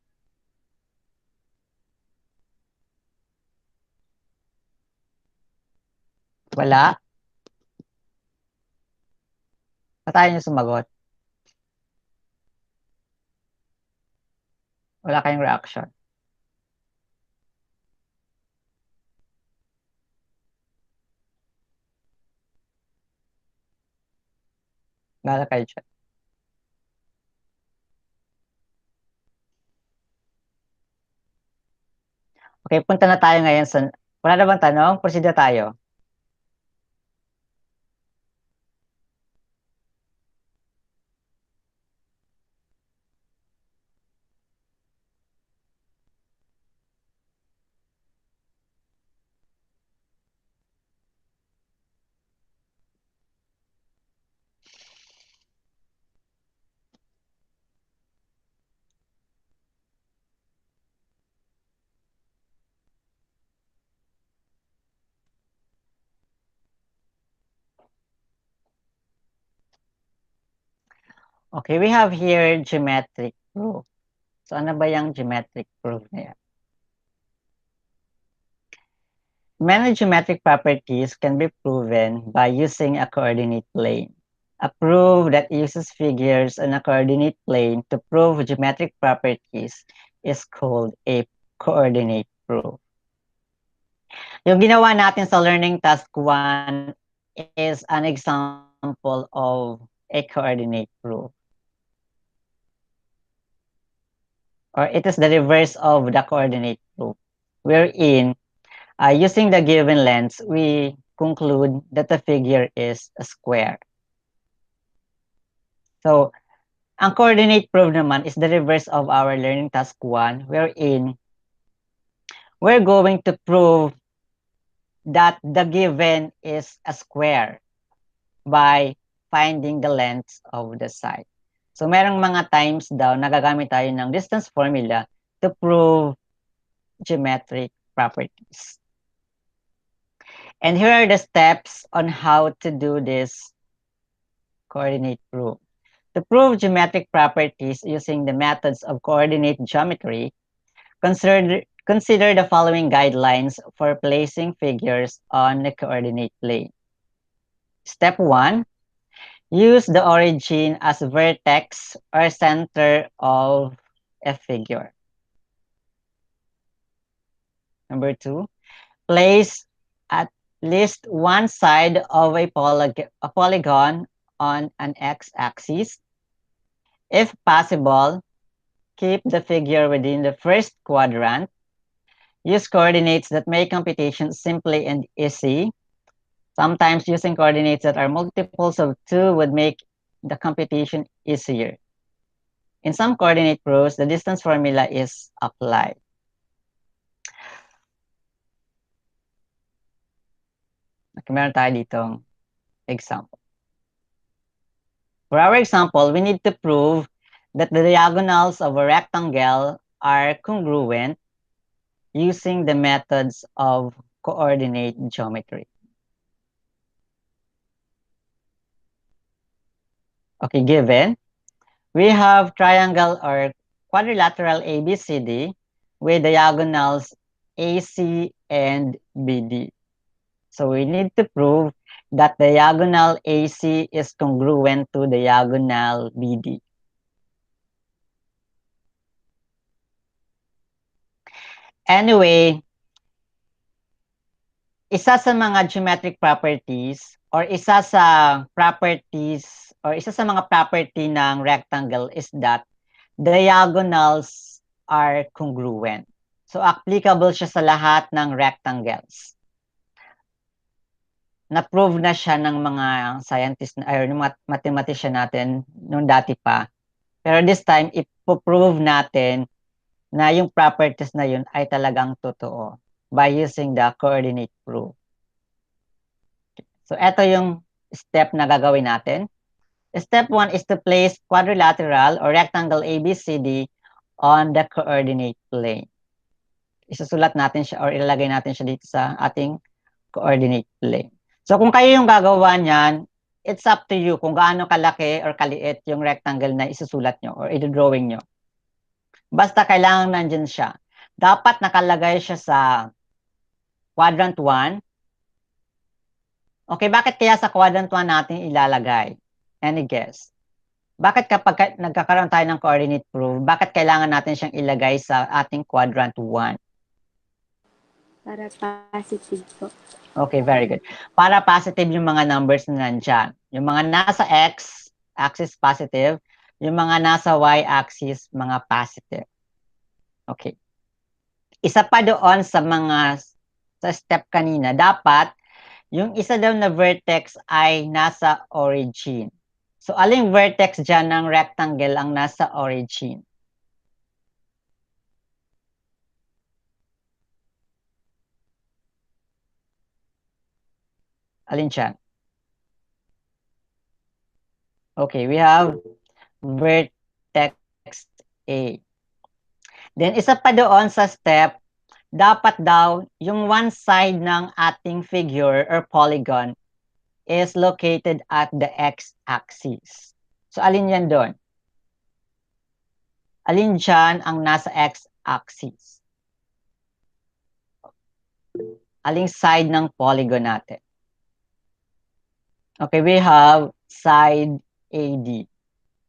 Wala? Ba tayo yung sumagot? Wala kayong reaction. Wala kayo dyan. Okay, punta na tayo ngayon sa... Wala na bang tanong? Proceed na tayo. Okay, we have here geometric proof. So, ano ba yung geometric proof na yan? Many geometric properties can be proven by using a coordinate plane. A proof that uses figures on a coordinate plane to prove geometric properties is called a coordinate proof. Yung ginawa natin sa learning task 1 is an example of a coordinate proof. Or it is the reverse of the coordinate proof, wherein using the given lengths, we conclude that the figure is a square. So, ang coordinate proof naman is the reverse of our learning task 1, wherein we're going to prove that the given is a square by finding the lengths of the side. So, merong mga times daw nagagamit tayo ng distance formula to prove geometric properties. And here are the steps on how to do this coordinate proof. To prove geometric properties using the methods of coordinate geometry, consider the following guidelines for placing figures on the coordinate plane. Step 1, use the origin as vertex or center of a figure. Number 2, place at least one side of a polygon on an x-axis. If possible, keep the figure within the first quadrant. Use coordinates that make computation simply and easy. Sometimes using coordinates that are multiples of 2 would make the computation easier. In some coordinate proofs, the distance formula is applied. Okay, meron tayo ditong example. For our example, we need to prove that the diagonals of a rectangle are congruent using the methods of coordinate geometry. Okay, given, we have triangle or quadrilateral ABCD with diagonals AC and BD. So we need to prove that diagonal AC is congruent to diagonal BD. Anyway, isa sa mga geometric properties or isa sa mga property ng rectangle is that diagonals are congruent. So applicable siya sa lahat ng rectangles. na-prove na siya ng mga scientist or ng mathematician natin nung dati pa. Pero this time, ipo-prove natin na yung properties na yun ay talagang totoo by using the coordinate proof. So, ito yung step na gagawin natin. Step 1 is to place quadrilateral or rectangle ABCD on the coordinate plane. Isusulat natin siya or ilalagay natin siya dito sa ating coordinate plane. So, kung kayo yung gagawa niyan, it's up to you kung gaano kalaki or kaliit yung rectangle na isusulat nyo or i-drawing nyo. Basta kailangan nandyan siya. Dapat nakalagay siya sa quadrant 1. Okay, bakit kaya sa quadrant 1 natin ilalagay? Any guess? Bakit kapag nagkakaroon tayo ng coordinate proof, bakit kailangan natin siyang ilagay sa ating quadrant 1? Para positive po. Okay, very good. Para positive yung mga numbers na nandyan. Yung mga nasa x axis positive, yung mga nasa y axis mga positive. Okay. Isa pa doon sa step kanina, dapat yung isa daw na vertex ay nasa origin. So, aling vertex dyan ng rectangle ang nasa origin? Alin siya? Okay, we have vertex A. Then, isa pa doon sa step, dapat daw yung one side ng ating figure or polygon is located at the x-axis. So, alin yan doon? Alin dyan ang nasa x-axis? Aling side ng polygon natin? Okay, we have side AD.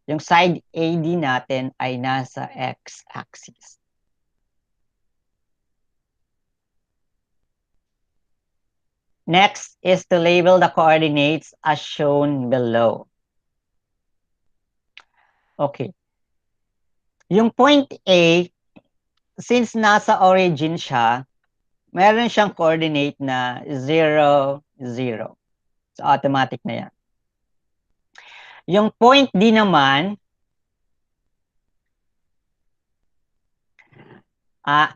Yung side AD natin ay nasa x-axis. Next is to label the coordinates as shown below. Okay. Yung point A, since nasa origin siya, meron siyang coordinate na 0, 0. So, automatic na yan. Yung point D naman,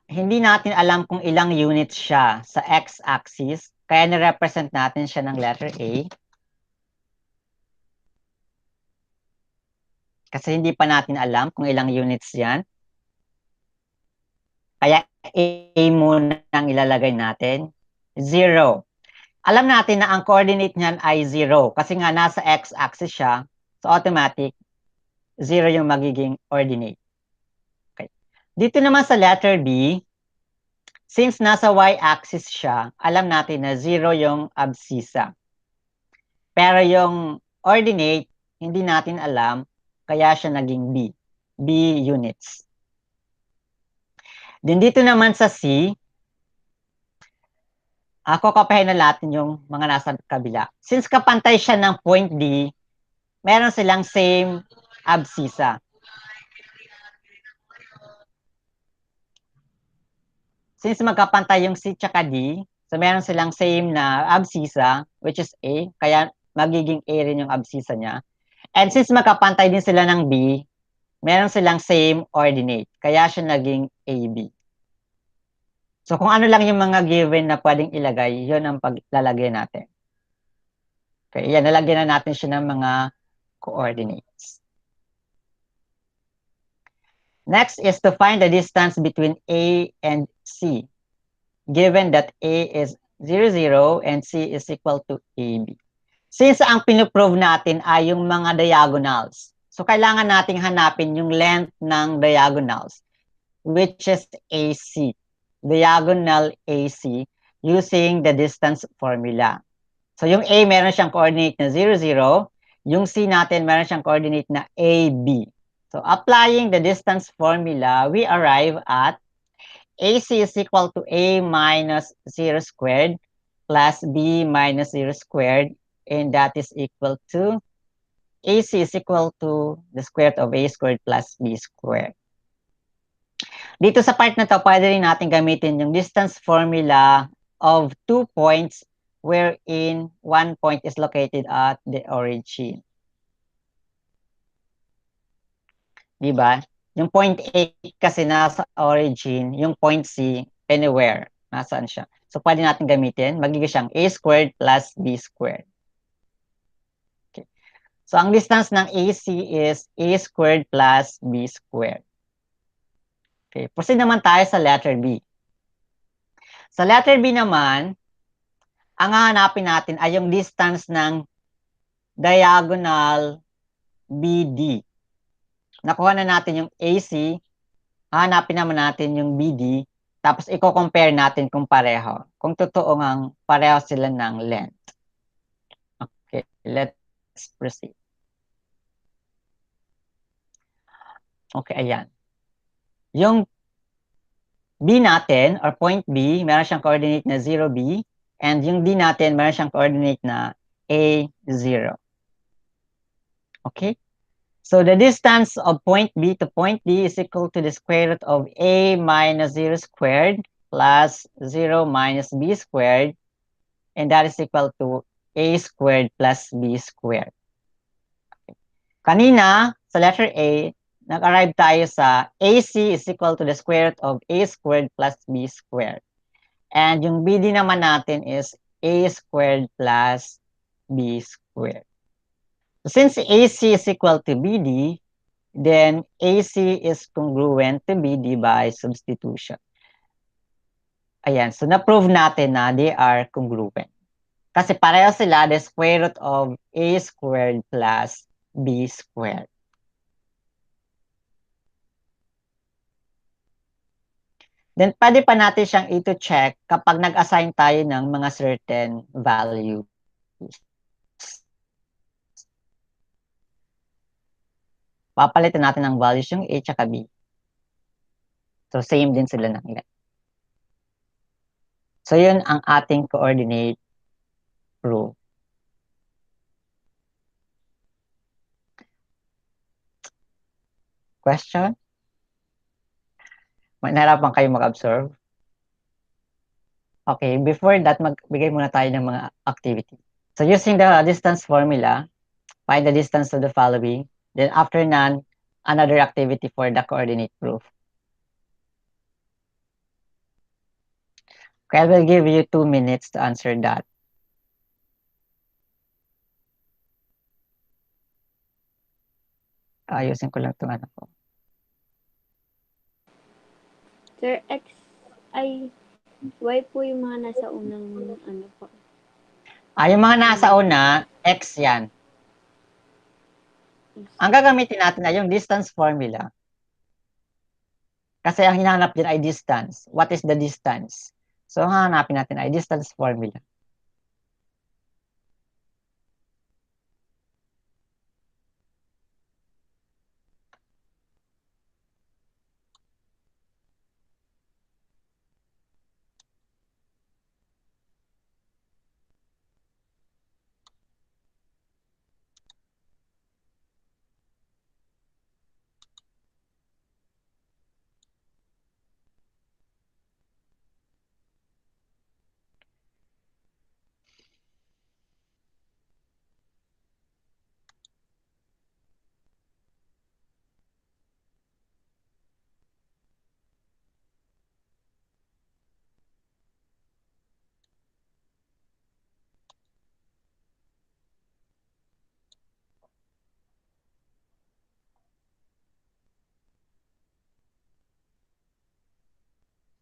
hindi natin alam kung ilang units siya sa x-axis, kaya na-represent natin siya ng letter A. Kasi hindi pa natin alam kung ilang units yan. Kaya A muna ang ilalagay natin. 0. Alam natin na ang coordinate niyan ay 0 kasi nga nasa x-axis siya. So automatic, 0 yung magiging ordinate. Okay. Dito naman sa letter B, since nasa y-axis siya, alam natin na 0 yung abscissa. Pero yung ordinate, hindi natin alam, kaya siya naging B. B units. Then dito naman sa C, kokopahin na natin yung mga nasa kabila. Since kapantay siya ng point D, meron silang same abscissa. Since magkapantay yung C tsaka D, so meron silang same na abscissa, which is A, kaya magiging A rin yung abscissa niya. And since magkapantay din sila ng B, meron silang same ordinate, kaya siya naging AB. So kung ano lang yung mga given na pwedeng ilagay, yun ang paglalagay natin. Okay, yan, nalagyan na natin siya ng mga coordinates. Next is to find the distance between A and C, given that A is 0, 0 and C is equal to AB. Since ang pinoprove natin ay yung mga diagonals, so kailangan nating hanapin yung length ng diagonals, which is AC, diagonal AC, using the distance formula. So yung A meron siyang coordinate na 0, 0, yung C natin meron siyang coordinate na AB. So applying the distance formula, we arrive at AC is equal to A minus 0 squared plus B minus 0 squared, and that is equal to AC is equal to the square root of A squared plus B squared. Dito sa part na to, pwede rin natin gamitin yung distance formula of 2 points wherein one point is located at the origin. Diba? Yung point A kasi nasa origin, yung point C, anywhere. Nasaan siya? So, pwede natin gamitin. Magiging siyang A squared plus B squared. Okay. So, ang distance ng AC is A squared plus B squared. Okay. Proceed naman tayo sa letter B. Sa letter B naman, ang hahanapin natin ay yung distance ng diagonal BD. Nakuha na natin yung AC, hahanapin naman natin yung BD, tapos i-compare natin kung pareho. Kung totoo ngang pareho sila ng length. Okay, let's proceed. Okay, ayan. Yung B natin, or point B, meron siyang coordinate na 0B, and yung D natin, meron siyang coordinate na A0. Okay? So the distance of point B to point D is equal to the square root of A minus 0 squared plus 0 minus B squared, and that is equal to A squared plus B squared. Okay. Kanina, sa letter A, nag-arrive tayo sa AC is equal to the square root of A squared plus B squared. And yung BD naman natin is A squared plus B squared. Since AC is equal to BD, then AC is congruent to BD by substitution. Ayan, so na-prove natin na they are congruent. Kasi pareho sila, the square root of A squared plus B squared. Then, pwede pa natin siyang ito-check kapag nag-assign tayo ng mga certain values. Papalitan natin ng values yung A at B. So, same din sila ng length. So, yun ang ating coordinate proof. Question? Nahirapan kayo mag-observe? Okay, before that, magbigay muna tayo ng mga activity. So, using the distance formula, find the distance of the following. Then, after none, another activity for the coordinate proof. Okay, I will give you 2 minutes to answer that. Ayusin ko lang itong ano ko. Sir, Y po yung mga nasa unang ano po. Yung mga nasa una, X yan. Ang gagamitin natin ay yung distance formula. Kasi ang hinahanap din ay distance. What is the distance? So, ang hahanapin natin ay distance formula.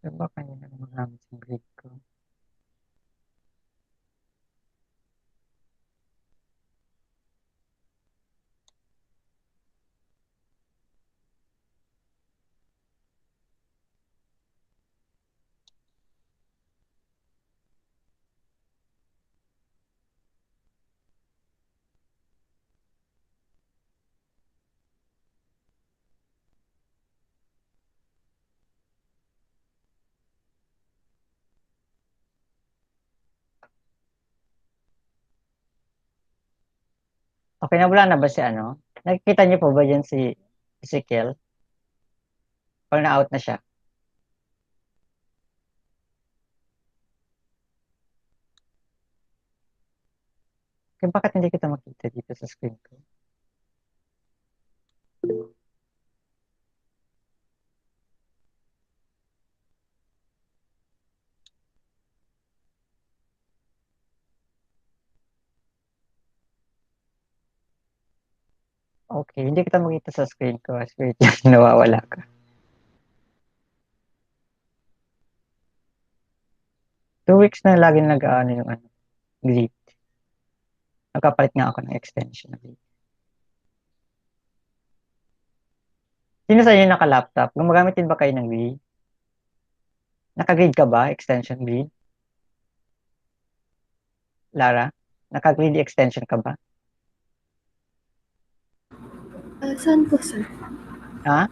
So, ba kanina magamit yung grade ko? Okay na, wala na ba si ano? Nakikita niyo po ba dyan si Ezekiel? Or na-out na siya? Kaya bakit hindi kita makita dito sa screen ko? Okay, hindi kita makita sa screen ko. Wait lang, nawawala ka. Two weeks na lagi nag-ano yung glitch. Nagkapalit nga ako ng extension. Sino sa inyo naka-laptop? Gumagamit din ba kayo ng Wii? Naka-grid ka ba? Extension grid? Lara? Naka-grid extension ka ba? Saan po, sir? Ha?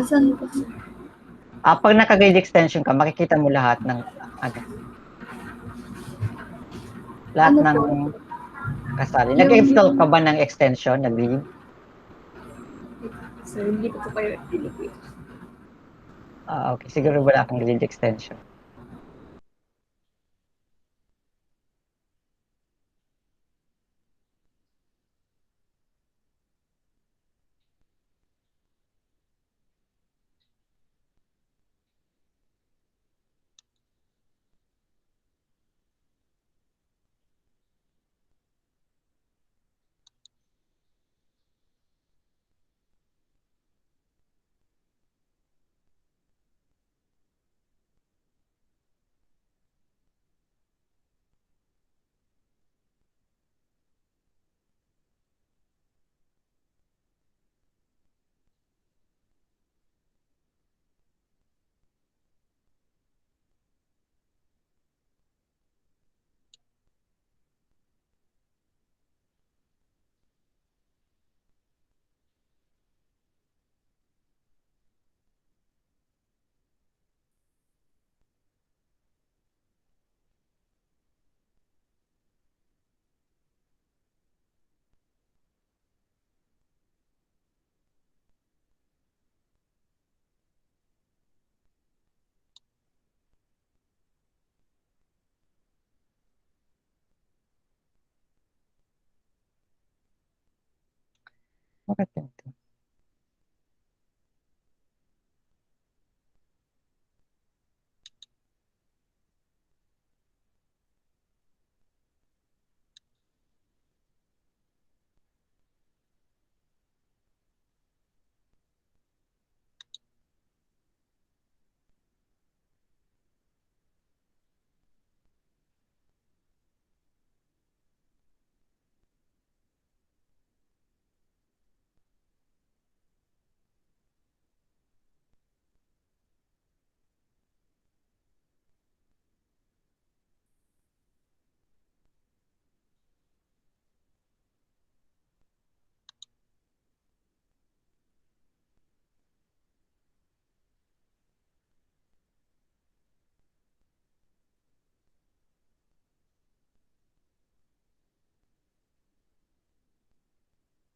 Saan po, sir? Pag naka-grid extension ka, makikita mo lahat ng lahat Ano ng po? kasali. Yung- Nag-install ka ba ng extension na grid? Sir, hindi ko po kayo pinipili. Okay. Siguro wala kang grid extension. Bakit ganito?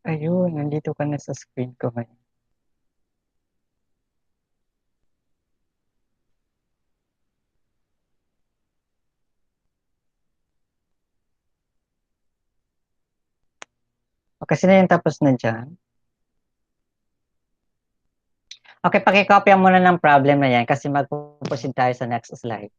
Ayun, nandito ka na sa screen ko ngayon. Kasi na yung tapos na dyan. Okay, pakikopya muna ng problem na yan kasi magpupusin tayo sa next slide.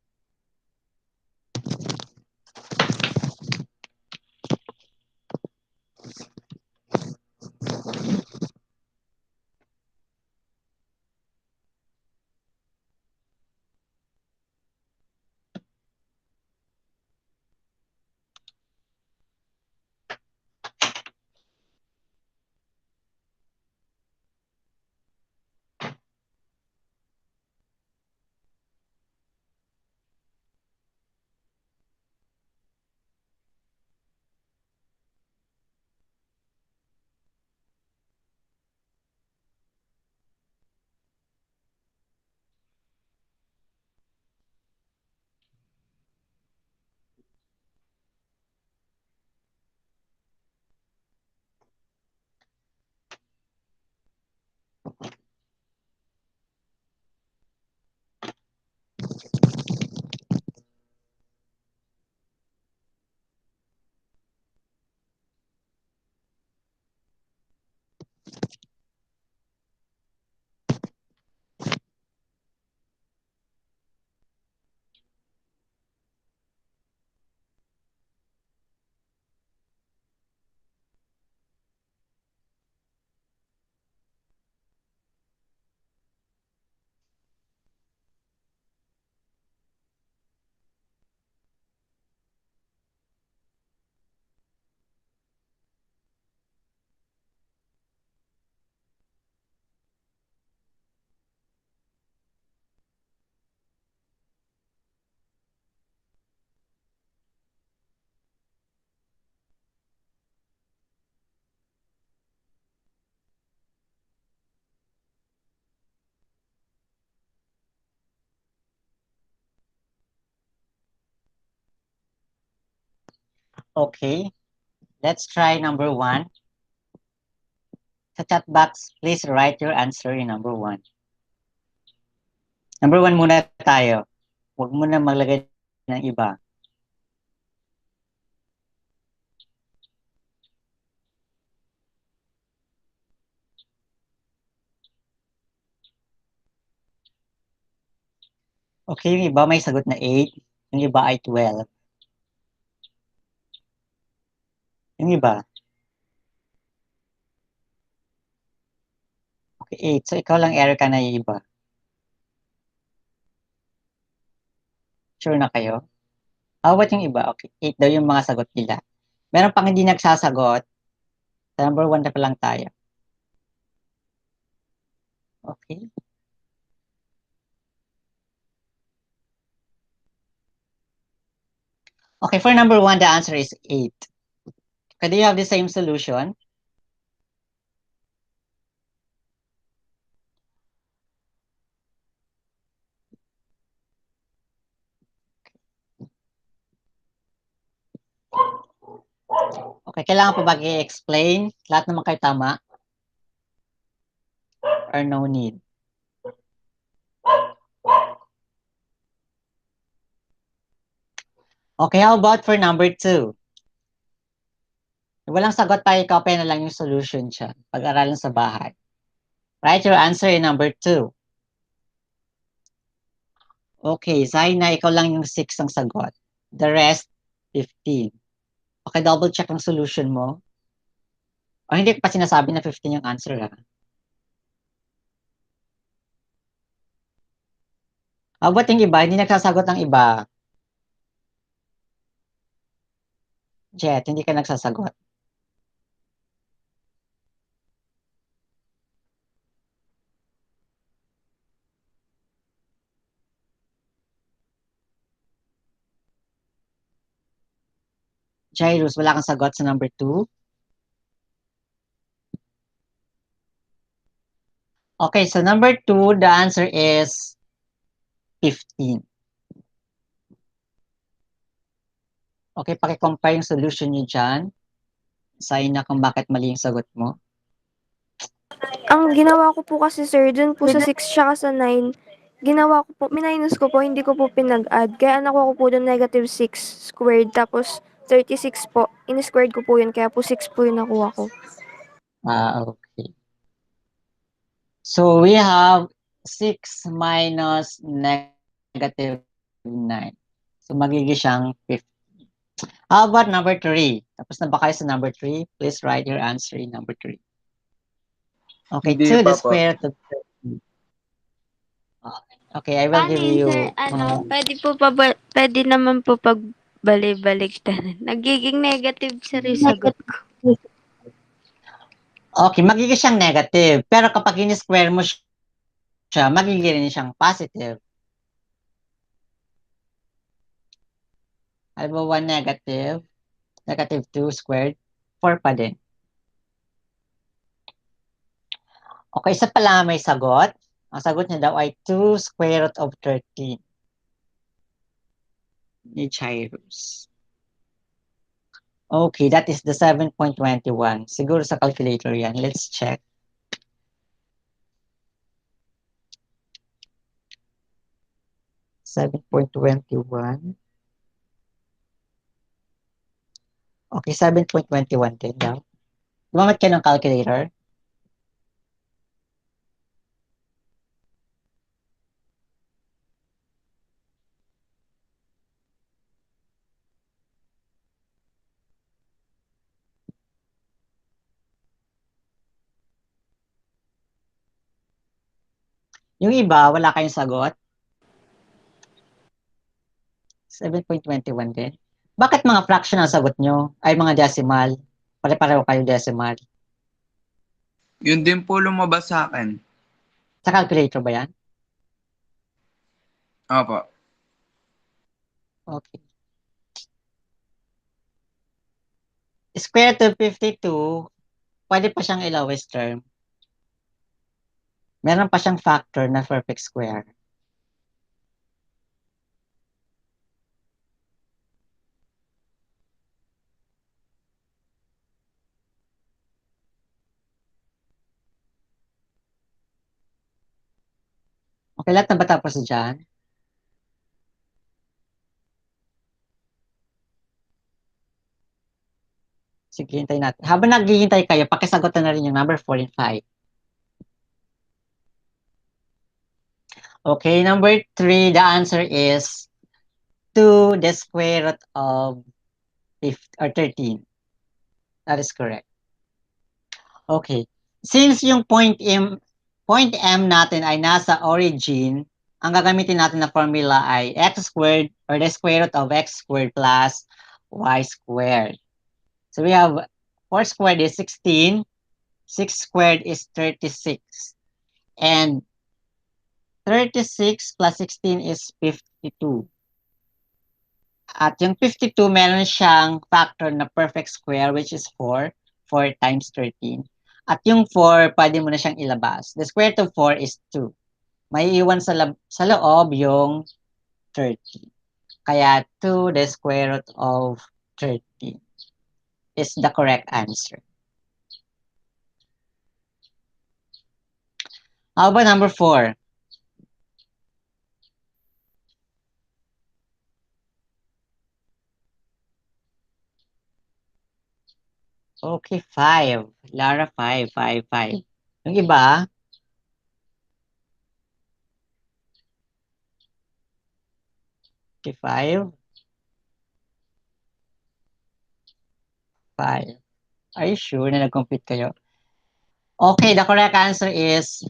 Okay, let's try number 1. Sa chat box, please write your answer in number 1. Number 1 muna tayo. Huwag mo na maglagay ng iba. Okay, yung iba may sagot na 8. Yung iba ay 12. Yung iba. Okay, 8. So, ikaw lang, Erica, na yung iba. Sure na kayo? How about yung iba? Okay, 8 daw yung mga sagot nila. Meron pang hindi nagsasagot. Sa number 1 na pa lang tayo. Okay. Okay, for number 1, the answer is 8. Okay, do you have the same solution? Okay, kailangan pa ba i-explain? Lahat naman kayo tama? Or no need? Okay, how about for number 2? Walang sagot tayo, copy na lang yung solution siya. Pag-aralan sa bahay. Write your answer in number 2. Okay, Zaina, ikaw lang yung 6 ang sagot. The rest, 15. Okay, double check ang solution mo. O hindi pa sinasabi na 15 yung answer, ha? How about yung iba? Hindi nagsasagot ang iba. Jet, hindi ka nagsasagot. Jairus, wala kang sagot sa number 2. Okay, so number 2, the answer is 15. Okay, paki-compare yung solution niyo dyan. Sign na kung bakit mali yung sagot mo. Ang ginawa ko po kasi sir, dun po sa 6 tsaka sa 9, ginawa ko po, minus ko po, hindi ko po pinag-add. Kaya nakuha ko po dun negative 6 squared, tapos 36 po. In-squared ko po yun, kaya po 6 po yung nakuha ko. Okay. So, we have 6 minus negative 9. So, magiging siyang 50. How about number 3? Tapos na ba kayo sa number 3? Please write your answer in number 3. Okay, Hindi 2 the pa po. square root of 30. Okay, I will Paano give yun, you... sir? Pwede naman po pag balik-baliktaran. Nagiging negative, sir, yung sagot ko. Okay, magiging siyang negative. Pero kapag in-square mo siya, magiging rin siyang positive. Alam mo, 1 negative, negative 2 squared, 4 pa din. Okay, isa pa lang may sagot. Ang sagot niya daw ay 2 square root of 13. Ni Jairus. Okay, that is the 7.21. Siguro sa calculator yan. Let's check. $7.21. Okay, 7.21 din daw. Gumamit ka ng calculator. Yung iba, wala kayong sagot. 7.21 din. Bakit mga fraction ang sagot nyo? Ay mga decimal. Pare-pareho kayo decimal. Yun din po lumabas sa akin. Sa calculator ba yan? Opo. Okay. Square root of 52, pwede pa siyang i-lowest term. Meron pa siyang factor na perfect square. Okay, lahat na ba tapos dyan? Sige, hintayin natin. Habang naghihintay kayo, pakisagot na rin yung number 4 and 5. Okay, number 3, the answer is 2 the square root of 13. That is correct. Okay. Since yung point M natin ay nasa origin, ang gagamitin natin na formula ay x squared or the square root of x squared plus y squared. So we have 4 squared is 16, 6 squared is 36, and 36 plus 16 is 52. At yung 52, meron siyang factor na perfect square which is 4. 4 times 13. At yung 4, pwede mo na siyang ilabas. The square root of 4 is 2. May iwan sa loob yung 30. Kaya 2 the square root of 30 is the correct answer. How about number 4? Okay, 5. Lara, 5, 5, 5. Yung iba, okay, 5. 5. Are you sure na nag-compute kayo? Okay, the correct answer is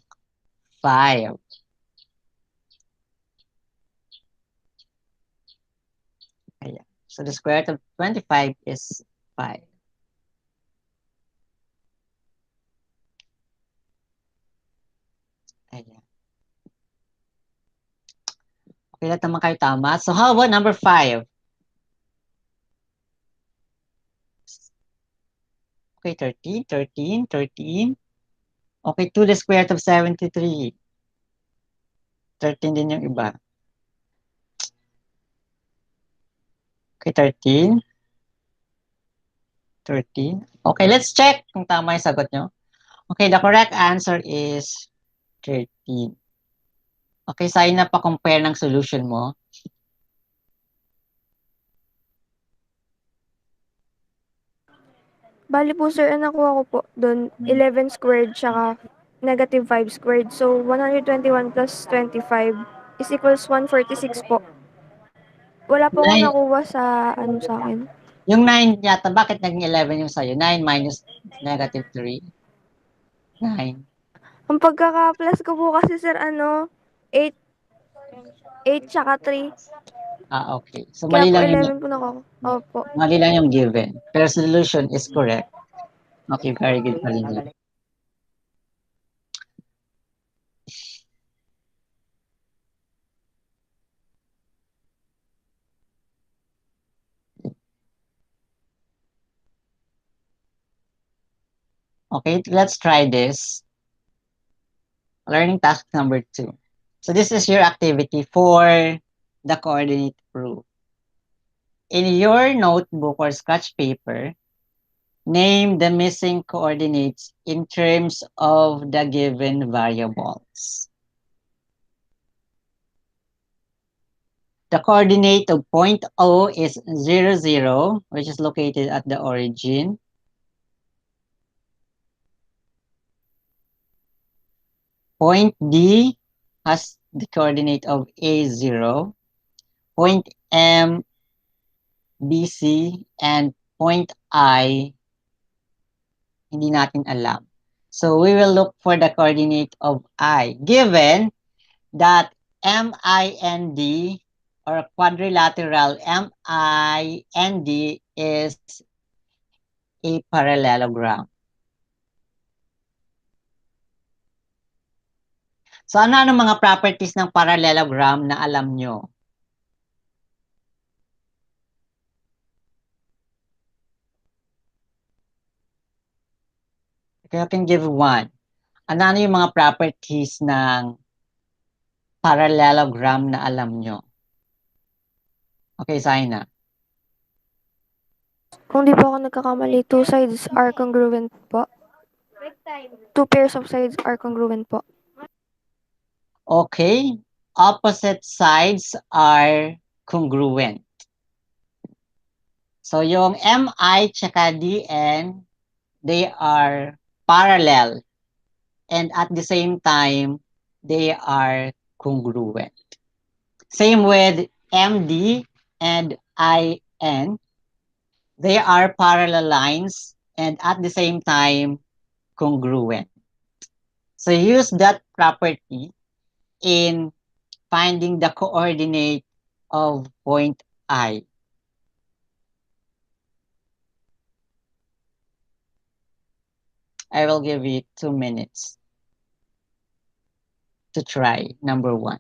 5. Ayan. So the square root of 25 is 5. Ayan. Okay, lahat naman kayo tama. So how about number 5? Okay, 13, 13, 13. Okay, 2 the square root of 73. 13 din yung iba. Okay, 13. 13. Okay, let's check kung tama yung sagot nyo. Okay, the correct answer is 13. Okay, sa'yo na pa-compare ng solution mo. Bali po sir, ang nakuha ko po doon, 11 squared tsaka negative 5 squared. So, 121 plus 25 is equals 146 po. Wala po akong Nine. nakuha sa sa akin. Yung 9 yata, bakit naging 11 yung sa'yo? 9 minus negative 3? 9. Ang pagkaka-plus ko po kasi sir, 8 tsaka 3. Okay. So, Kaya mali po lang 11 po nakuha. Opo. mali lang yung given. Pero solution is correct. Okay, very good pa rin yun. Okay, let's try this. Learning task number 2. So this is your activity for the coordinate proof. In your notebook or scratch paper, name the missing coordinates in terms of the given variables. The coordinate of point O is 0, 0, which is located at the origin. Point D has the coordinate of A0. Point M, BC, and point I, hindi natin alam. So we will look for the coordinate of I, given that MIND or quadrilateral MIND is a parallelogram. So ano mga properties ng parallelogram na alam nyo? Okay, I can give one. Ano yung mga properties ng parallelogram na alam nyo? Okay, Zaina. Kung di po ako nagkakamali, 2 sides are congruent po. 2 pairs of sides are congruent po. Okay, opposite sides are congruent. So yung MI tsaka DN, they are parallel. And at the same time, they are congruent. Same with MD and IN. They are parallel lines and at the same time, congruent. So use that property in finding the coordinate of point I. I will give you 2 minutes to try number 1.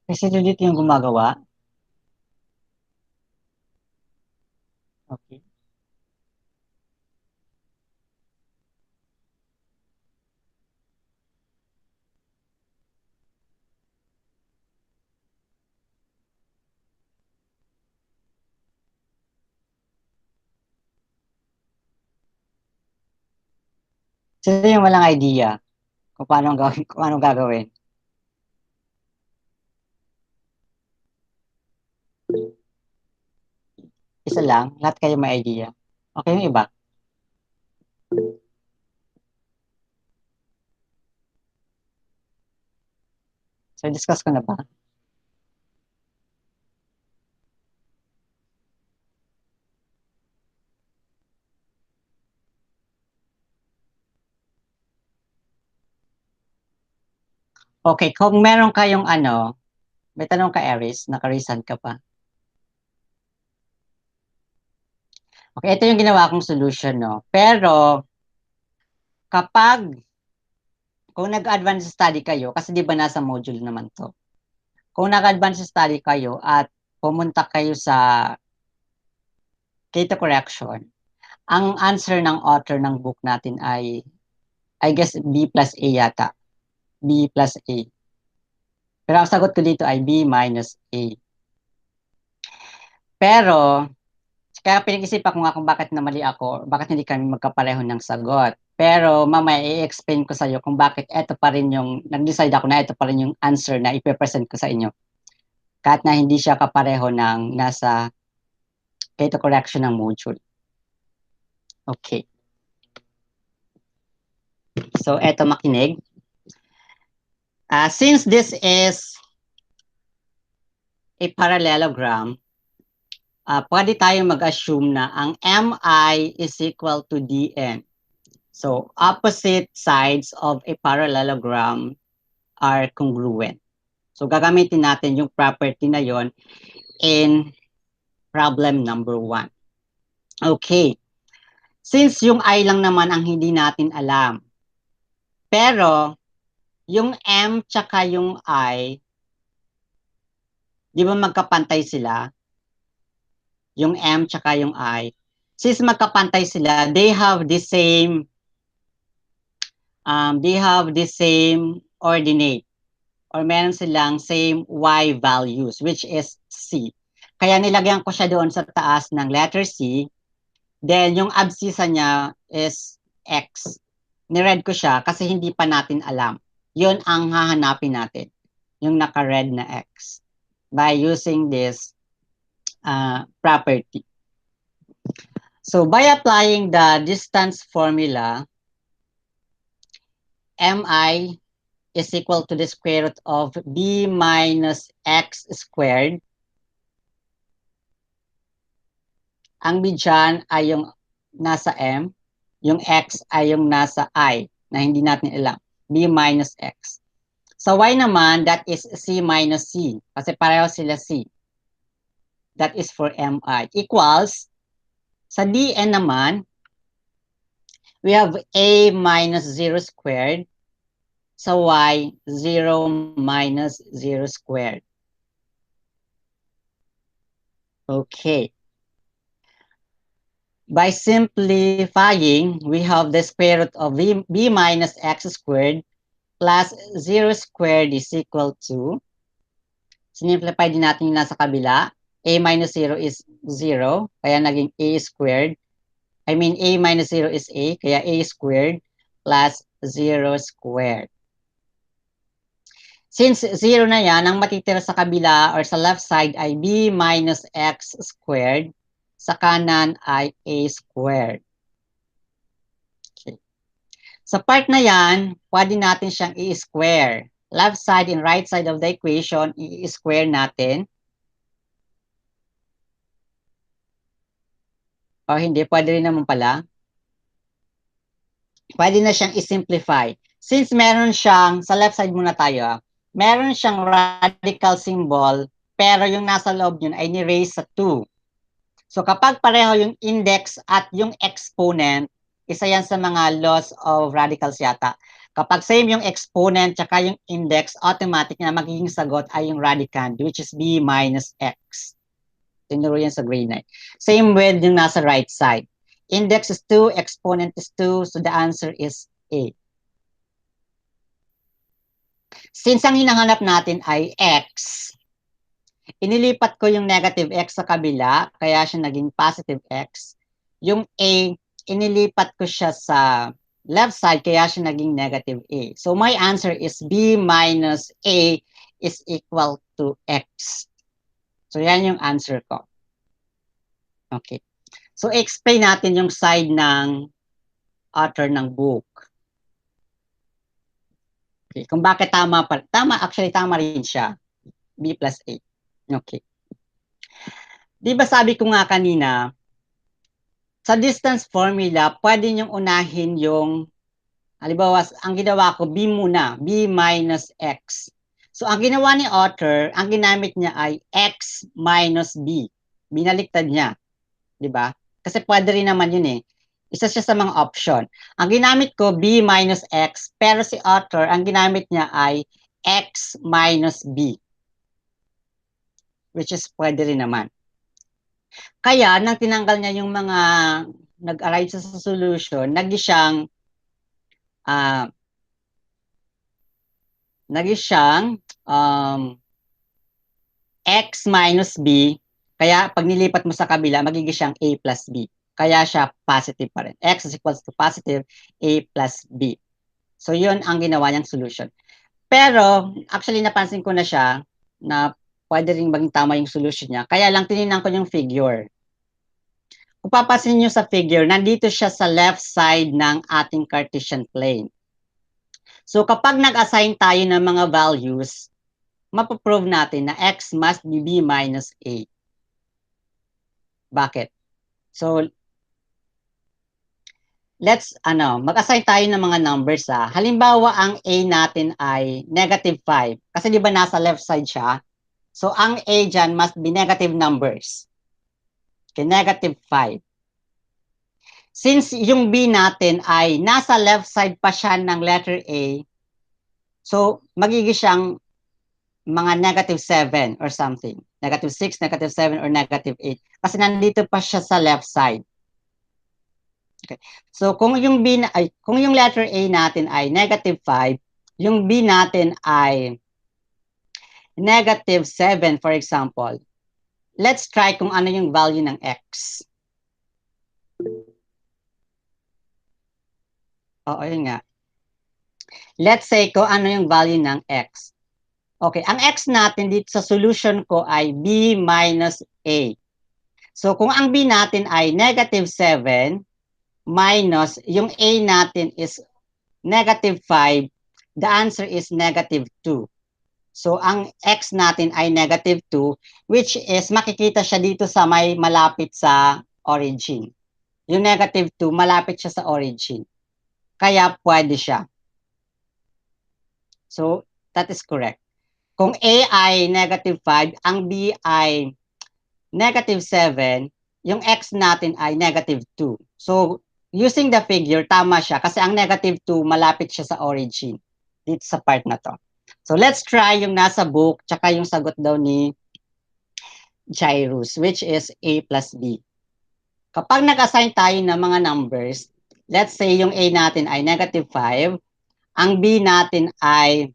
Kasi dito yung gumagawa. Okay. Sino yung walang idea kung paano gawin, kung anong gagawin? Isa lang, lahat kayo may idea. Okay yung iba? So, discuss ko na ba? Okay, kung meron kayong may tanong ka, Aris, naka-raise ka pa. Okay, ito yung ginawa kong solution, no? Pero, kung nag-advance study kayo, kasi di ba nasa module naman to, kung nag-advance study kayo at pumunta kayo sa data correction, ang answer ng author ng book natin ay, I guess, B plus A yata. B plus A. Pero ang sagot ko dito ay B minus A. Pero, kaya pinag-isipan ko nga kung bakit namali ako, bakit hindi kami magkapareho ng sagot. Pero mamaya i-explain ko sa iyo kung bakit ito pa rin yung, nag-decide ako na ito pa rin yung answer na ipe-present ko sa inyo. Kahit na hindi siya kapareho ng nasa data correction ng module. Okay. So, eto makinig. Since this is a parallelogram, pwede tayong mag-assume na ang MI is equal to DN. So, opposite sides of a parallelogram are congruent. So, gagamitin natin yung property na yon in problem number 1. Okay. Since yung I lang naman ang hindi natin alam, pero yung M tsaka yung I, di ba magkapantay sila? Yung M tsaka yung I. Since magkapantay sila, they have the same ordinate or meron silang same Y values which is C. Kaya nilagyan ko siya doon sa taas ng letter C. Then yung abscissa niya is X. Ni-red ko siya kasi hindi pa natin alam. Yun ang hahanapin natin, yung naka-red na x, by using this property. So by applying the distance formula, mi is equal to the square root of b minus x squared. Ang b dyan ay yung nasa m, yung x ay yung nasa I na hindi natin alam, b minus x. Sa y naman, that is c minus c kasi pareho sila c. That is for mi equals, sa dn naman, we have a minus 0 squared. Sa y, 0 minus 0 squared. Okay. By simplifying, we have the square root of b minus x squared plus 0 squared is equal to, sinimplify din natin yung nasa kabila, a minus 0 is 0, kaya naging a squared. I mean, a minus 0 is a, kaya a squared plus 0 squared. Since 0 na yan, ang matitira sa kabila or sa left side ay b minus x squared, sa kanan ay a squared. Okay. Sa part na yan, pwede natin siyang i-square. Left side and right side of the equation, i-square natin. O hindi, pwede rin naman pala. Pwede na siyang i-simplify. Since meron siyang, sa left side muna tayo, meron siyang radical symbol, pero yung nasa loob yun ay ni-raise sa 2. So kapag pareho yung index at yung exponent, isa yan sa mga laws of radicals yata. Kapag same yung exponent tsaka yung index, automatic na magiging sagot ay yung radicand, which is b minus x. Tinuro yan sa grade 9. Same with yung nasa right side. Index is 2, exponent is 2, so the answer is A. Since ang hinahanap natin ay x, inilipat ko yung negative x sa kabila, kaya siya naging positive x. Yung A, inilipat ko siya sa left side, kaya siya naging negative A. So my answer is B minus A is equal to X. So yan yung answer ko. Okay. So explain natin yung side ng author ng book. Okay. Kung bakit tama pa. Actually tama rin siya. B plus A. Okay. Di ba sabi ko nga kanina, sa distance formula, pwede niyong unahin yung, halimbawa, ang ginawa ko, B muna, B minus X. So, ang ginawa ni author, ang ginamit niya ay X minus B. Binaliktad niya. Di ba? Kasi pwede rin naman yun eh. Isa siya sa mga option. Ang ginamit ko, B minus X, pero si author, ang ginamit niya ay X minus B. Which is pwede rin naman. Kaya, nang tinanggal niya yung mga nag-arrive sa solution, naging siyang X minus B. Kaya, pag nilipat mo sa kabila, magiging siyang A plus B. Kaya siya positive pa rin. X is equals to positive A plus B. So, yun ang ginawa niyang solution. Pero, actually, napansin ko na siya na pwede rin maging tama yung solution niya. Kaya lang, tinignan ko yung figure. Kung papasin nyo sa figure, nandito siya sa left side ng ating Cartesian plane. So kapag nag-assign tayo ng mga values, mapaprove natin na x must be b minus a. Bakit? So, let's, mag-assign tayo ng mga numbers ha. Halimbawa, ang a natin ay negative 5. Kasi di ba nasa left side siya? So, ang a dyan must be negative numbers. Okay, negative 5. Since yung B natin ay nasa left side pa siya ng letter A, so magiging siyang mga negative 7 or something. Negative 6, negative 7, or negative 8. Kasi nandito pa siya sa left side. Okay. So kung yung kung yung letter A natin ay negative 5, yung B natin ay negative 7, for example. Let's try kung ano yung value ng X. Oo, yun nga. Let's say kung ano yung value ng x. Okay, ang x natin dito sa solution ko ay b minus a. So kung ang b natin ay negative 7 minus yung a natin is negative 5, the answer is negative 2. So ang x natin ay negative 2, which is makikita siya dito sa may malapit sa origin. Yung negative 2, malapit siya sa origin. Kaya pwede siya. So that is correct. Kung A ay negative 5, ang B ay negative 7, yung X natin ay negative 2. So, using the figure, tama siya kasi ang negative 2, malapit siya sa origin dito sa part na to. So, let's try yung nasa book tsaka yung sagot daw ni Jairus, which is A plus B. Kapag nag-assign tayo ng mga numbers, let's say yung A natin ay negative 5, ang B natin ay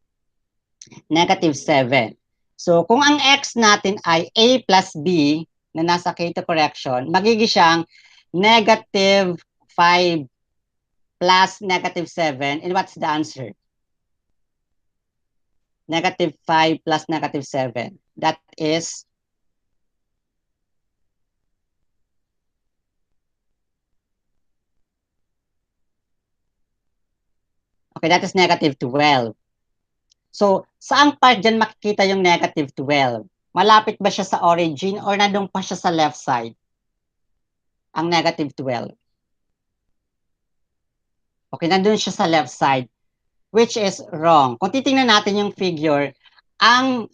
negative 7. So, kung ang x natin ay a plus b na nasa K2 correction, magiging siyang negative 5 plus negative 7. And what's the answer? Negative 5 plus negative 7. That is okay, that is negative 12. So, saang part dyan makikita yung negative 12? Malapit ba siya sa origin or nandun pa siya sa left side? Ang negative 12. Okay, nandun siya sa left side, which is wrong. Kung titingnan natin yung figure, ang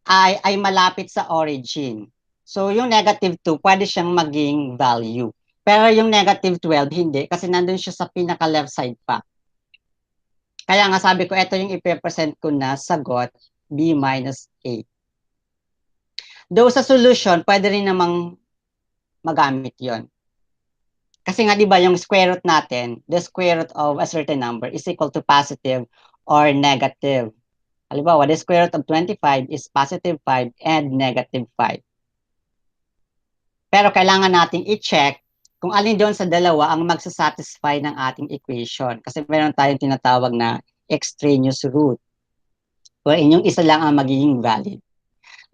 ay malapit sa origin. So, yung negative 2, pwede siyang maging value. Pero yung negative 12, hindi, kasi nandun siya sa pinaka-left side pa. Kaya nga sabi ko, ito yung ipipresent ko na sagot, B minus A. Though sa solution, pwede rin namang magamit yon. Kasi nga, di ba, yung square root natin, the square root of a certain number is equal to positive or negative. Halimbawa, the square root of 25 is positive 5 and negative 5. Pero kailangan nating i-check kung alin doon sa dalawa ang magsasatisfy ng ating equation. Kasi meron tayong tinatawag na extraneous root, wherein yung isa lang ang magiging valid.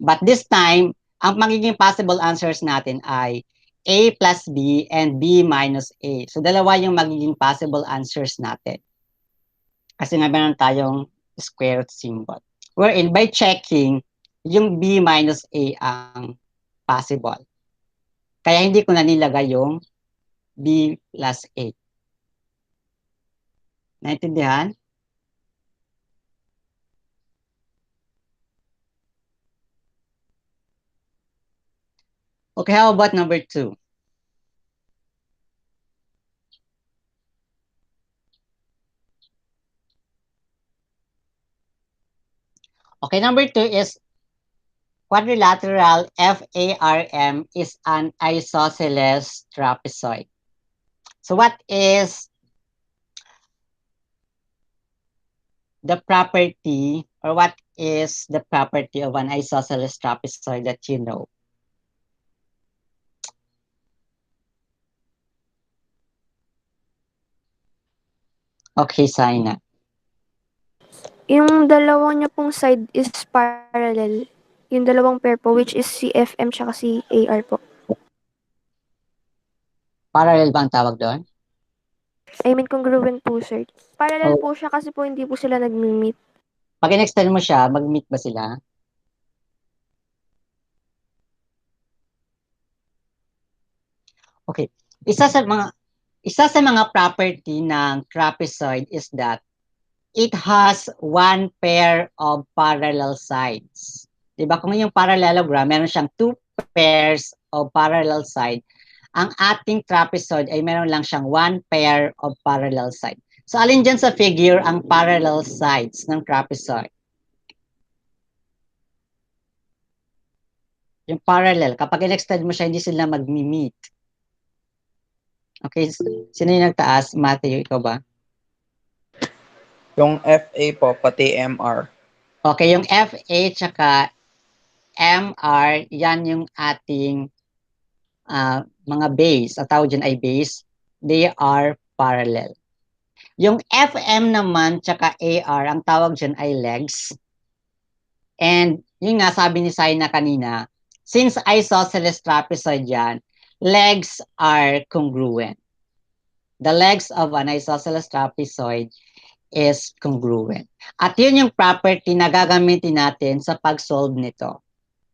But this time, ang magiging possible answers natin ay A plus B and B minus A. So, dalawa yung magiging possible answers natin. Kasi nga meron tayong square root symbol. Wherein, by checking, yung B minus A ang possible. Kaya hindi ko na nilagay yung B plus A. Naintindihan? Okay, how about number 2? Okay, number 2 is quadrilateral FARM is an isosceles trapezoid. So what is the property or what is the property of an isosceles trapezoid that you know? Okay, Saina. Yung dalawa niya pong side is parallel. Yung dalawang pair po, which is si FM tsaka si AR po. Parallel ba ang tawag doon? I mean, congruent po, sir. Parallel Oh. po siya kasi po hindi po sila nag-meet. Pag in-extend mo siya, mag-meet ba sila? Okay. Isa sa mga property ng trapezoid is that it has one pair of parallel sides. Diba? Kung yung parallelogram, meron siyang two pairs of parallel side. Ang ating trapezoid ay meron lang siyang one pair of parallel side. So, alin dyan sa figure ang parallel sides ng trapezoid? Yung parallel, kapag in-extend mo siya, hindi sila mag-meet. Okay, sino yung nagtaas? Matthew, ikaw ba? Yung FA po, pati MR. Okay, yung FA tsaka MR, yan yung ating mga base. Ang tawag dyan ay base. They are parallel. Yung FM naman tsaka AR, ang tawag dyan ay legs. And yun nga, sabi ni Saina kanina, since isosceles trapezoid yan, legs are congruent. The legs of an isosceles trapezoid is congruent. At yun yung property na gagamitin natin sa pag-solve nito.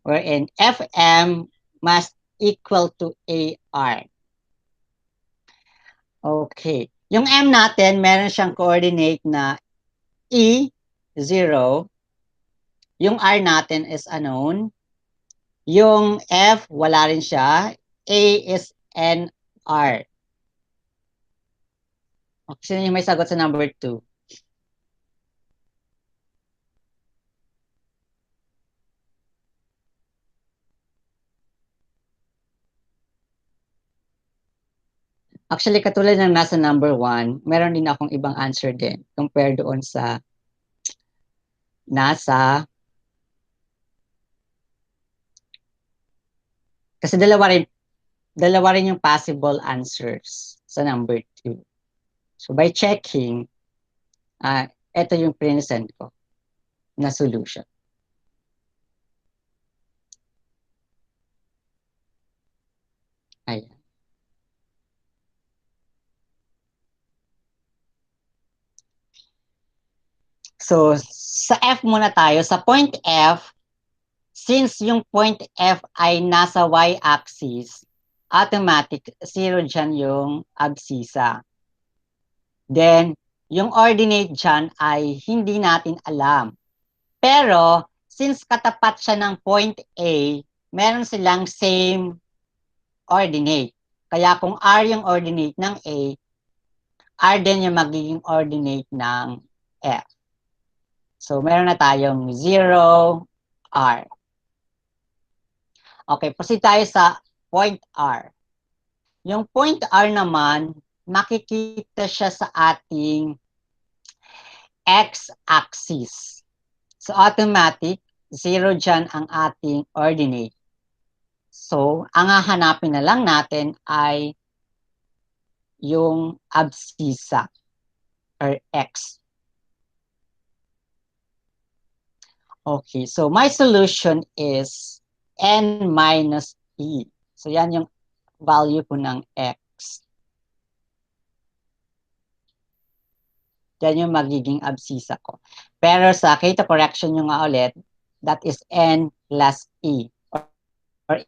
Wherein FM must equal to AR. Okay. Yung M natin, meron siyang coordinate na E0. Yung R natin is unknown. Yung F, wala rin siya. A is NR. Okay, sino yung may sagot sa number 2? Actually, katulad ng nasa number 1, meron din akong ibang answer din compared doon sa nasa. Kasi dalawa rin yung possible answers sa number 2. So by checking, ito yung present ko na solution. Ayan. So, sa F muna tayo. Sa point F, since yung point F ay nasa y-axis, automatic, 0 dyan yung abscissa. Then, yung ordinate dyan ay hindi natin alam. Pero, since katapat siya ng point A, meron silang same ordinate. Kaya kung R yung ordinate ng A, R din yung magiging ordinate ng F. So, meron na tayong 0, R. Okay, proceed tayo sa point R. Yung point R naman, makikita siya sa ating x-axis. So, automatic, 0 dyan ang ating ordinate. So, ang hahanapin na lang natin ay yung abscissa or x. Okay, so my solution is n minus e. So, yan yung value ko ng x. Yan yung magiging abscissa ko. Pero sa K to correction nyo nga ulit, that is n plus e. Or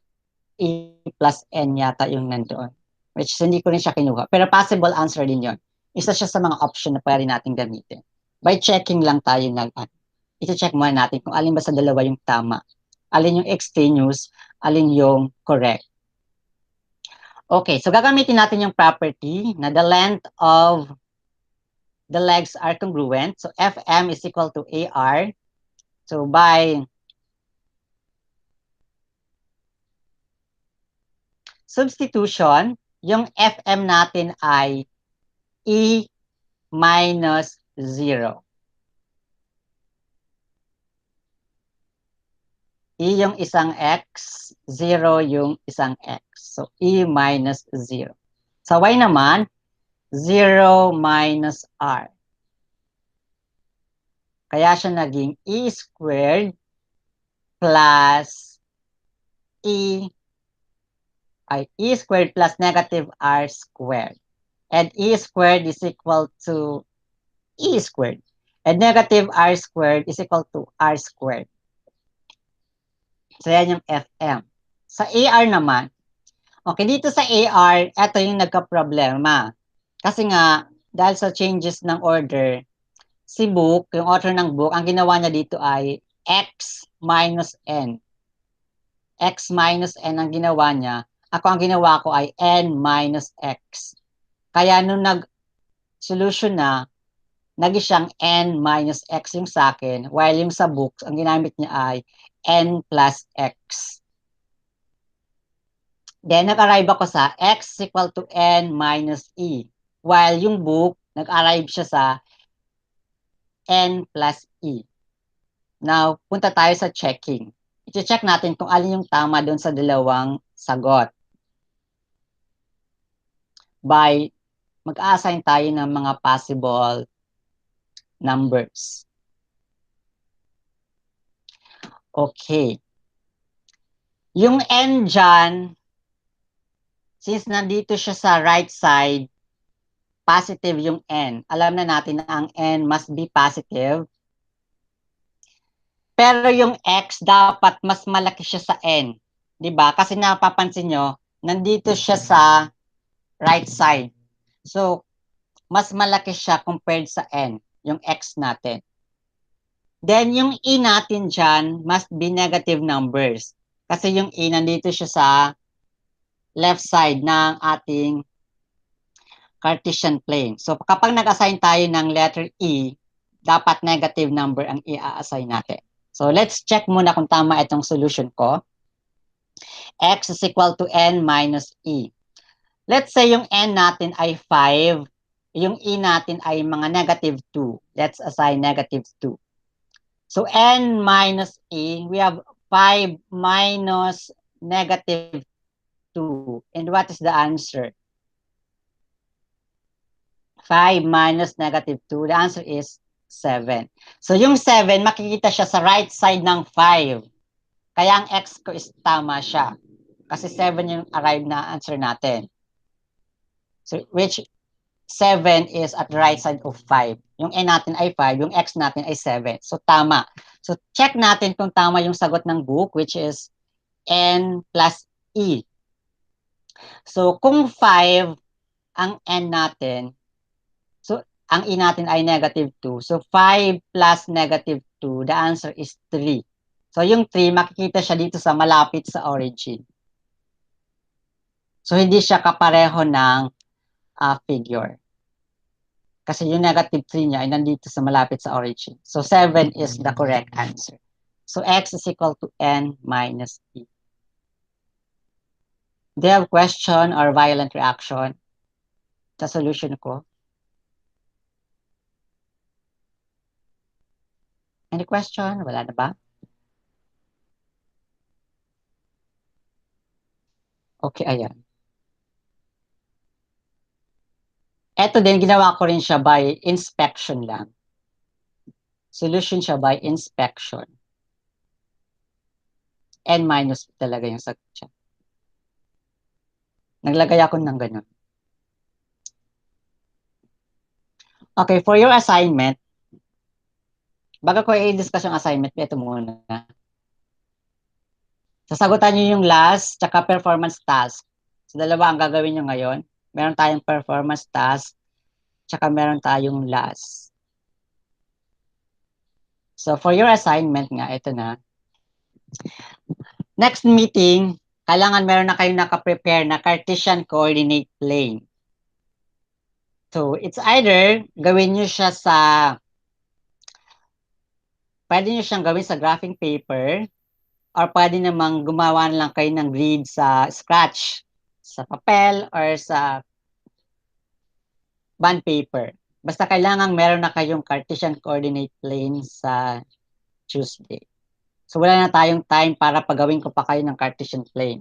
e plus n yata yung nandoon. Which hindi ko rin siya kinuha. Pero possible answer din yon. Isa siya sa mga option na pwede natin gamitin. By checking lang tayo ito-check muna natin kung alin ba sa dalawa yung tama. Alin yung extraneous, alin yung correct. Okay, so gagamitin natin yung property na the length of the legs are congruent. So FM is equal to AR. So by substitution, yung FM natin ay E minus 0. E yung isang x, 0 yung isang x. So, E minus 0. Sa y naman, 0 minus r. Kaya siya naging E squared plus E squared plus negative r squared. And E squared is equal to E squared. And negative r squared is equal to r squared. So, yan yung FM. Sa AR naman, okay, dito sa AR, ito yung nagka-problema. Kasi nga, dahil sa changes ng order, si book, yung author ng book, ang ginawa niya dito ay x minus n. X minus n ang ginawa niya. Ako ang ginawa ko ay n minus x. Kaya nung nag-solution na, naging siyang n minus x yung sa akin, while yung sa book, ang ginamit niya ay n plus x. Then, nag-arrive ako sa x equal to n minus e. While yung book, nag-arrive siya sa n plus e. Now, punta tayo sa checking. I-check natin kung alin yung tama doon sa dalawang sagot. By mag-assign tayo ng mga possible numbers. Okay. Yung n dyan, since nandito siya sa right side, positive yung n. Alam na natin na ang n must be positive. Pero yung x, dapat mas malaki siya sa n. Diba? Kasi napapansin nyo, nandito siya sa right side. So, mas malaki siya compared sa n, yung x natin. Then, yung e natin dyan must be negative numbers. Kasi yung e nandito siya sa left side ng ating Cartesian plane. So, kapag nag-assign tayo ng letter E, dapat negative number ang i-assign natin. So, let's check muna kung tama itong solution ko. X is equal to n minus e. Let's say yung n natin ay 5, yung e natin ay mga negative 2. Let's assign negative 2. So, n minus e, we have 5 minus negative 2. And what is the answer? 5 minus negative 2. The answer is 7. So, yung 7, makikita siya sa right side ng 5. Kaya ang x ko is tama siya. Kasi 7 yung arrive na answer natin. So, which 7 is at the right side of 5. Yung n natin ay 5, yung x natin ay 7. So, tama. So, check natin kung tama yung sagot ng book, which is n plus e. So, kung 5 ang n natin, so, ang e natin ay negative 2. So, 5 plus negative 2, the answer is 3. So, yung 3, makikita siya dito sa malapit sa origin. So, hindi siya kapareho ng figure. Kasi yung negative 3 niya ay nandito sa malapit sa origin. So, 7 is the correct answer. So, x is equal to n minus e. Do you have question or violent reaction sa solution ko? Any question? Wala na ba? Okay, ayan. Ito din, ginawa ko rin siya by inspection lang. Solution siya by inspection. N minus talaga yung sagot siya. Naglagay ako ng ganun. Okay, for your assignment, bago ko i-discuss yung assignment, ito muna. Sasagutan nyo yung last, tsaka performance task. So, dalawa ang gagawin nyo ngayon. Meron tayong performance task, tsaka meron tayong last. So, for your assignment nga, ito na. Next meeting, kailangan meron na kayong nakaprepare na Cartesian coordinate plane. So, it's either gawin nyo siya sa, pwede nyo siyang gawin sa graphing paper, or pwede namang gumawa lang kayo ng grid sa scratch, sa papel, or sa bond paper. Basta kailangan meron na kayong Cartesian coordinate plane sa Tuesday. So, wala na tayong time para pagawin ko pa kayo ng Cartesian plane.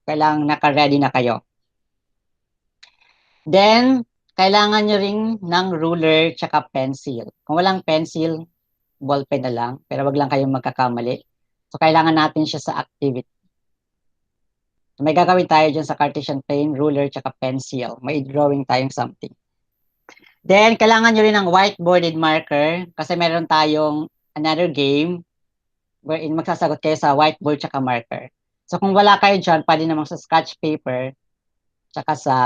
Kailangan naka-ready na kayo. Then, kailangan nyo rin ng ruler tsaka pencil. Kung walang pencil, ballpen na lang. Pero wag lang kayong magkakamali. So, kailangan natin siya sa activity. So, may gagawin tayo dyan sa Cartesian plane, ruler tsaka pencil. May drawing tayong something. Then, kailangan nyo rin ng whiteboarded marker kasi meron tayong another game wherein magsasagot kayo sa whiteboard tsaka marker. So, kung wala kayo dyan, pwede namang sa sketch paper tsaka sa...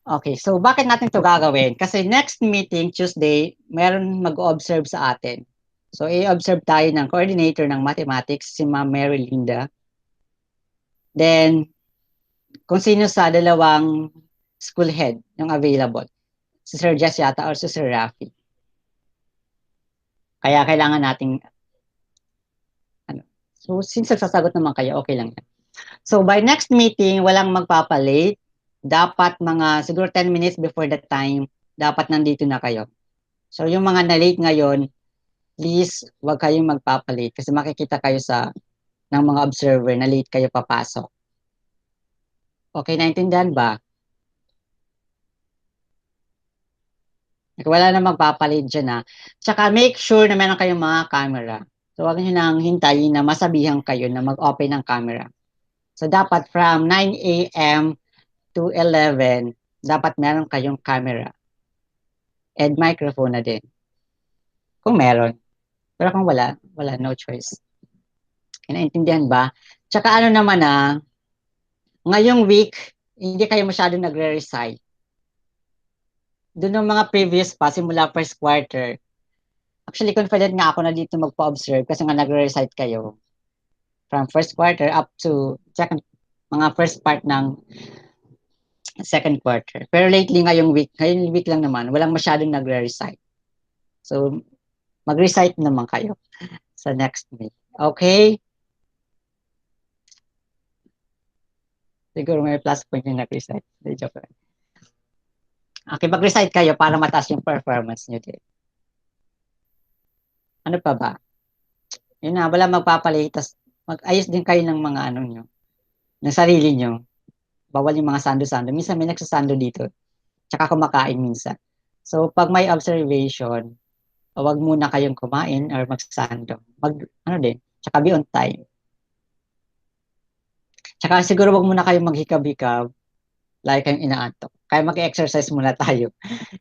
Okay, so bakit natin ito gagawin? Kasi next meeting, Tuesday, meron mag-observe sa atin. So, i-observe tayo ng coordinator ng mathematics, si Ma'am Mary Linda. Then, kung sino sa dalawang school head yung available. Si Sir Jess yata or si Sir Rafi. Kaya kailangan nating so, since sasagot naman kayo, okay lang yan. So, by next meeting, walang magpapalate. Dapat mga, siguro 10 minutes before the time, dapat nandito na kayo. So, yung mga na-late ngayon, please, wag kayong magpapalate kasi makikita kayo ng mga observer na late kayo papasok. Okay, naintindihan ba? Wala na magpapalit dyan ha. Tsaka make sure na meron kayong mga camera. So huwag nyo nang hintayin na masabihan kayo na mag-open ng camera. So dapat from 9 a.m. to 11, dapat meron kayong camera. And microphone na din. Kung meron. Pero kung wala, no choice. Naintindihan ba? Tsaka ano naman ngayong week, hindi kayo masyadong nagre-recite. Doon ng mga previous pa, simula first quarter, actually confident nga ako na dito magpa-observe kasi nga nagre-recite kayo. From first quarter up to mga first part ng second quarter. Pero lately ngayong week lang naman, walang masyadong nagre-recite. So, mag-recite naman kayo sa next week. Okay? Siguro may plus point yung nag-recite. Joke lang. Okay, mag-recite kayo para mataas yung performance nyo din. Ano pa ba? Yun na, wala magpapalitas. Mag-ayos din kayo ng mga ano nyo, ng sarili nyo. Bawal yung mga sando-sando. Minsan may nagsasando dito. Tsaka kumakain minsan. So, pag may observation, huwag muna kayong kumain or magsando. Tsaka be on time. Tsaka siguro wag muna kayong maghikab-hikab. Lagi kayong inaantok. Kaya mag-exercise muna tayo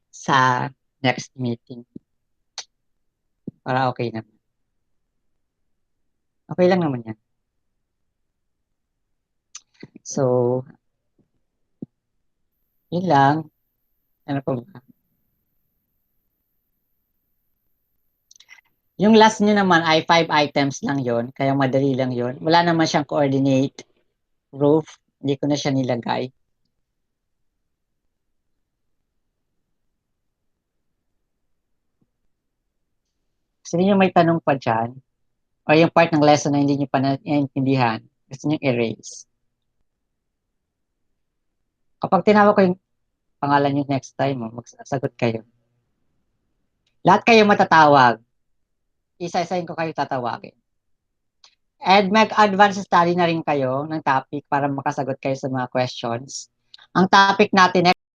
sa next meeting. Para okay naman. Okay lang naman yan. So, yun lang. Ano pa ba? Yung last nyo naman ay 5 items lang yon, kaya madali lang yon. Wala naman siyang coordinate roof. Hindi ko na siya nilagay. Gusto niyo may tanong pa dyan? O yung part ng lesson na hindi niyo pa naiintindihan, gusto niyo erase? Kapag tinawag ko yung pangalan niyo next time, magsasagot kayo. Lahat kayo matatawag. Isa-isahin ko kayo tatawagin. And mag-advance study na rin kayo ng topic para makasagot kayo sa mga questions. Ang topic natin